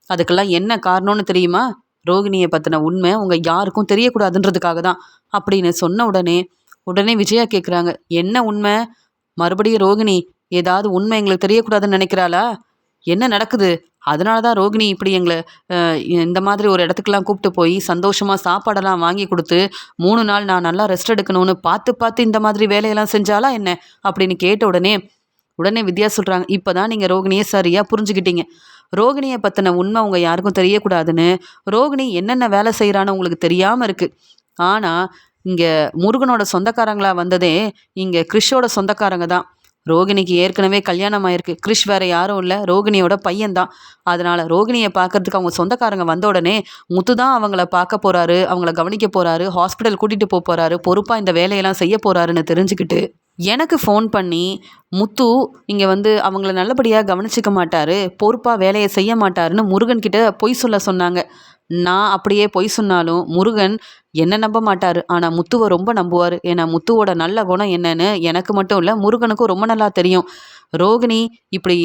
அதுக்கெல்லாம் என்ன காரணம்னு தெரியுமா? ரோகிணியை பற்றின உண்மை உங்கள் யாருக்கும் தெரியக்கூடாதுன்றதுக்காக தான்" அப்படின்னு சொன்ன உடனே விஜயா கேட்குறாங்க, "என்ன உண்மை? மறுபடியும் ரோகிணி ஏதாவது உண்மை எங்களுக்கு தெரியக்கூடாதுன்னு நினைக்கிறாளா? என்ன நடக்குது? அதனால தான் ரோகிணி இப்படி எங்களை இந்த மாதிரி ஒரு இடத்துக்குலாம் கூப்பிட்டு போய் சந்தோஷமாக சாப்பாடெல்லாம் வாங்கி கொடுத்து 3 நாள் நான் நல்லா ரெஸ்ட் எடுக்கணும்னு பார்த்து பார்த்து இந்த மாதிரி வேலையெல்லாம் செஞ்சாலா என்ன?" அப்படின்னு கேட்ட உடனே வித்யா சொல்கிறாங்க, "இப்போ தான் நீங்கள் ரோகிணியை சரியாக புரிஞ்சுக்கிட்டீங்க. ரோகிணியை பற்றின உண்மை உங்கள் யாருக்கும் தெரியக்கூடாதுன்னு ரோகிணி என்னென்ன வேலை செய்கிறான்னு உங்களுக்கு தெரியாமல் இருக்குது. ஆனால் இங்கே முருகனோட சொந்தக்காரங்களா வந்ததே இங்கே கிறிஷோட சொந்தக்காரங்க தான். ரோகிணிக்கு ஏற்கனவே கல்யாணம் ஆயிருக்கு. கிறிஷ் வேற யாரும் இல்லை, ரோகிணியோட பையன்தான். அதனால ரோகிணியை பார்க்கறதுக்கு அவங்க சொந்தக்காரங்க வந்த உடனே முத்து தான் அவங்கள பார்க்க போறாரு, அவங்கள கவனிக்க போறாரு, ஹாஸ்பிட்டல் கூட்டிட்டு போறாரு, பொறுப்பா இந்த வேலையெல்லாம் செய்ய போறாருன்னு தெரிஞ்சுக்கிட்டு எனக்கு ஃபோன் பண்ணி முத்து இங்கே வந்து அவங்கள நல்லபடியாக கவனிச்சிக்க மாட்டாரு, பொறுப்பாக வேலையை செய்ய மாட்டாருன்னு முருகன் கிட்ட பொய் சொல்ல சொன்னாங்க. நான் அப்படியே பொய் சொன்னாலும் முருகன் என்ன நம்ப மாட்டார், ஆனால் முத்துவை ரொம்ப நம்புவார். ஏன்னா முத்துவோட நல்ல குணம் என்னன்னு எனக்கு மட்டும் இல்லை, முருகனுக்கும் ரொம்ப நல்லா தெரியும். ரோகிணி இப்படி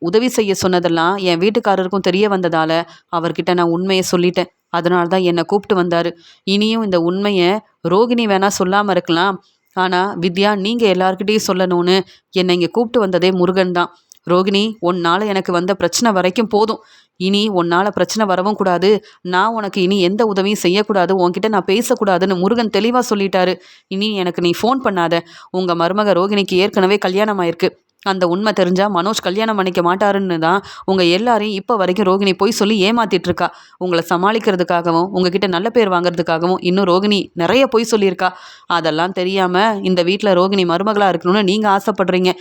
உதவி செய்ய சொன்னதெல்லாம் என் வீட்டுக்காரருக்கும் தெரிய வந்ததால் அவர்கிட்ட நான் உண்மையை சொல்லிட்டேன். அதனால தான் என்னை கூப்பிட்டு வந்தார். இனியும் இந்த உண்மையை ரோகிணி வேணா சொல்லாமல் இருக்கலாம், ஆனால் வித்யா நீங்கள் எல்லார்கிட்டையும் சொல்லணும்னு என்னை இங்கே கூப்பிட்டு வந்ததே முருகன் தான். ரோகிணி, உன்னால் எனக்கு வந்த பிரச்சனை வரைக்கும் போதும். இனி உன்னால் பிரச்சனை வரவும் கூடாது, நான் உனக்கு இனி எந்த உதவியும் செய்யக்கூடாது, உன்கிட்ட நான் பேசக்கூடாதுன்னு முருகன் தெளிவாக சொல்லிட்டாரு. இனி எனக்கு நீ ஃபோன் பண்ணாத. உங்கள் மருமக ரோகிணிக்கு ஏற்கனவே கல்யாணம் ஆயிருக்கு. அந்த உண்மை தெரிஞ்சால் மனோஜ் கல்யாணம் பண்ணிக்க மாட்டாருன்னு தான் உங்கள் எல்லாரையும் இப்போ வரைக்கும் ரோகிணி போய் சொல்லி ஏமாத்திட்டு இருக்கா. உங்களை சமாளிக்கிறதுக்காகவும் உங்ககிட்ட நல்ல பேர் வாங்குறதுக்காகவும் இன்னும் ரோகிணி நிறைய பொய் சொல்லியிருக்கா. அதெல்லாம் தெரியாமல் இந்த வீட்டில் ரோகிணி மருமகளாக இருக்கணும்னு நீங்கள் ஆசைப்படுறீங்க.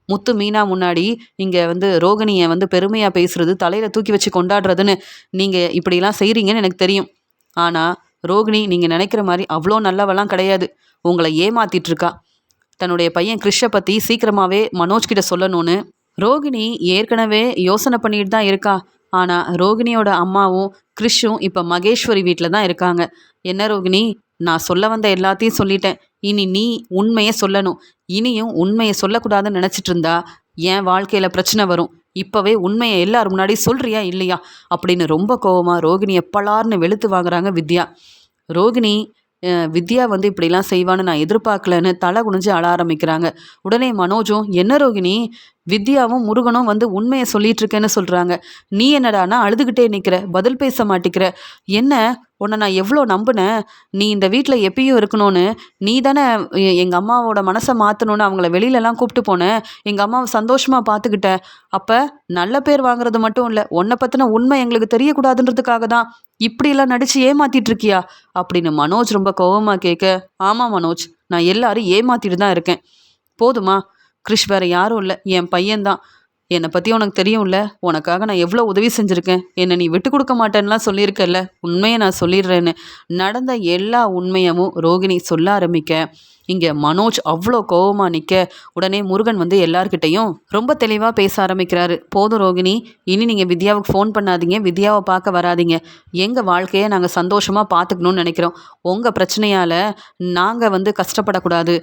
முத்து மீனா முன்னாடி இங்கே வந்து ரோகிணியை வந்து பெருமையாக பேசுறது, தலையில் தூக்கி வச்சு கொண்டாடுறதுன்னு நீங்கள் இப்படிலாம் செய்கிறீங்கன்னு எனக்கு தெரியும். ஆனால் ரோகிணி நீங்கள் நினைக்கிற மாதிரி அவ்வளோ நல்லவெல்லாம் கிடையாது. உங்களை ஏமாத்திட்டுருக்கா. தன்னுடைய பையன் கிறிஷை பற்றி சீக்கிரமாகவே மனோஜ் கிட்ட சொல்லணும்னு ரோகிணி ஏற்கனவே யோசனை பண்ணிட்டு தான் இருக்கா. ஆனால் ரோகிணியோட அம்மாவும் கிறிஷும் இப்போ மகேஸ்வரி வீட்டில் தான் இருக்காங்க. என்ன ரோகிணி, நான் சொல்ல வந்த எல்லாத்தையும் சொல்லிட்டேன். இனி நீ உண்மையை சொல்லணும். இனியும் உண்மையை சொல்லக்கூடாதுன்னு நினச்சிட்டு இருந்தா என் வாழ்க்கையில் பிரச்சனை வரும். இப்போவே உண்மையை எல்லாரும் முன்னாடி சொல்கிறியா இல்லையா அப்படின்னு ரொம்ப கோவமாக ரோகிணியை பலார்னு வெளுத்து வாங்குறாங்க வித்யா. ரோகிணி வித்யா வந்து இப்படிலாம் செய்வான்னு நான் எதிர்பார்க்கலன்னு தலை குனிஞ்சு அழ ஆரம்பிக்கிறாங்க. உடனே மனோஜும், என்ன ரோகிணி, வித்யாவும் முருகனும் வந்து உண்மையை சொல்லிட்டு இருக்கேன்னு சொல்கிறாங்க, நீ என்னடானா அழுதுகிட்டே நிற்கிற, பதில் பேச மாட்டிக்கிற. என்ன, உன்னை நான் எவ்வளோ நம்பினேன், நீ இந்த வீட்டில் எப்பயும் இருக்கணும்னு. நீ தானே எங்கள் அம்மாவோட மனசை மாற்றணுன்னு அவங்கள வெளியிலலாம் கூப்பிட்டு போனேன். எங்கள் அம்மாவை சந்தோஷமாக பார்த்துக்கிட்ட. அப்போ நல்ல பேர் வாங்குறது மட்டும் இல்லை, உன்னை பற்றின உண்மை எங்களுக்கு தெரியக்கூடாதுன்றதுக்காக தான் இப்படியெல்லாம் நடித்து ஏமாத்திட்டு இருக்கியா அப்படின்னு மனோஜ் ரொம்ப கோவமாக கேட்க, ஆமாம் மனோஜ், நான் எல்லாரும் ஏமாத்திட்டு தான் இருக்கேன். போதுமா, கிறிஷ் வேறு யாரும் இல்லை, என் பையன்தான். என்னை பற்றி உனக்கு தெரியும்ல, உனக்காக நான் எவ்வளோ உதவி செஞ்சுருக்கேன். என்னை நீ விட்டு கொடுக்க மாட்டேன்னுலாம் சொல்லியிருக்கல, உண்மையை நான் சொல்லிடுறேன்னு. நடந்த எல்லா உண்மையவும் ரோகிணி சொல்ல ஆரம்பிக்க இங்கே மனோஜ் அவ்வளோ கோவமாக நிற்க, உடனே முருகன் வந்து எல்லார்கிட்டையும் ரொம்ப தெளிவாக பேச ஆரம்பிக்கிறாரு. போதும் ரோகிணி, இனி நீங்கள் வித்யாவுக்கு ஃபோன் பண்ணாதீங்க, வித்யாவை பார்க்க வராதிங்க. எங்கள் வாழ்க்கையை நாங்கள் சந்தோஷமாக பார்த்துக்கணுன்னு நினைக்கிறோம். உங்கள் பிரச்சனையால் நாங்கள் வந்து கஷ்டப்படக்கூடாது,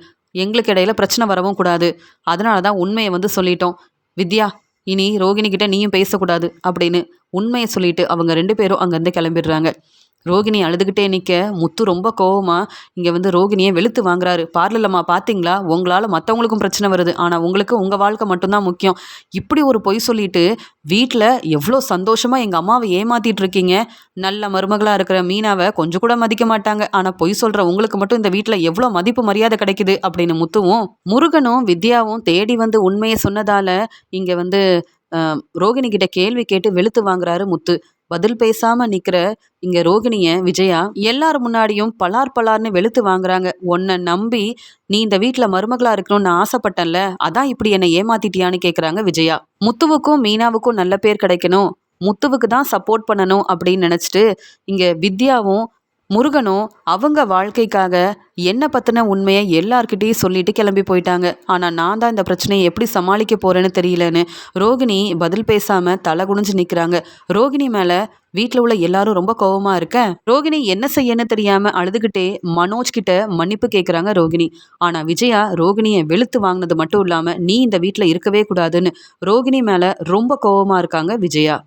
எங்களுக்கு இடையில பிரச்சனை வரவும் கூடாது. அதனால தான் உண்மையை வந்து சொல்லிட்டோம். வித்யா, இனி ரோகிணிக்கிட்ட நீயும் பேசக்கூடாது அப்படின்னு உண்மையை சொல்லிட்டு அவங்க 2 பேரும் அங்கேருந்து கிளம்பிடுறாங்க. ரோகிணி அழுதுகிட்டே நிற்க முத்து ரொம்ப கோவமாக இங்கே வந்து ரோகிணியை வெளுத்து வாங்குறாரு. பார்லலம்மா, பார்த்தீங்களா, உங்களால் மற்றவங்களுக்கும் பிரச்சனை வருது, ஆனால் உங்களுக்கு உங்கள் வாழ்க்கை மட்டும்தான் முக்கியம். இப்படி ஒரு பொய் சொல்லிட்டு வீட்டில் எவ்வளோ சந்தோஷமாக எங்கள் அம்மாவை ஏமாற்றிட்டு இருக்கீங்க. நல்ல மருமகளாக இருக்கிற மீனாவை கொஞ்சம் கூட மதிக்க மாட்டாங்க, ஆனால் பொய் சொல்கிற உங்களுக்கு மட்டும் இந்த வீட்டில் எவ்வளோ மதிப்பு மரியாதை கிடைக்குது அப்படின்னு முத்துவும் முருகனும் வித்யாவும் தேடி வந்து உண்மையை சொன்னதால் இங்கே வந்து ரோகிணி கிட்ட கேள்வி கேட்டு வெளுத்து வாங்குறாரு முத்து. பதில் பேசாம நிக்கிற இங்க ரோகிணிய விஜயா எல்லாரும் முன்னாடியும் பலார் பலார்னு வெளுத்து வாங்குறாங்க. உன்னை நம்பி நீ இந்த வீட்டுல மருமகளா இருக்கணும்னு ஆசைப்பட்டேன்ல, அதான் இப்படி என்னை ஏமாத்திட்டியான்னு கேக்குறாங்க விஜயா. முத்துவுக்கும் மீனாவுக்கும் நல்ல பேர் கிடைக்கணும், முத்துவுக்கு தான் சப்போர்ட் பண்ணணும் அப்படின்னு நினைச்சிட்டு இங்க வித்யாவும் முருகனும் அவங்க வாழ்க்கைக்காக என்ன பற்றின உண்மையை எல்லார்கிட்டையும் சொல்லிட்டு கிளம்பி போயிட்டாங்க. ஆனால் நான் தான் இந்த பிரச்சனையை எப்படி சமாளிக்க போகிறேன்னு தெரியலன்னு ரோகிணி பதில் பேசாமல் தலை குனிஞ்சு நிற்கிறாங்க. ரோகிணி மேலே வீட்டில் உள்ள எல்லாரும் ரொம்ப கோவமாக இருக்க ரோகிணி என்ன செய்யன்னு தெரியாமல் அழுதுகிட்டே மனோஜ் கிட்ட மன்னிப்பு கேட்குறாங்க ரோகிணி. ஆனால் விஜயா ரோகிணியை வெளுத்து வாங்கினது மட்டும் இல்லாமல் நீ இந்த வீட்டில் இருக்கவே கூடாதுன்னு ரோகிணி மேலே ரொம்ப கோவமாக இருக்காங்க விஜயா.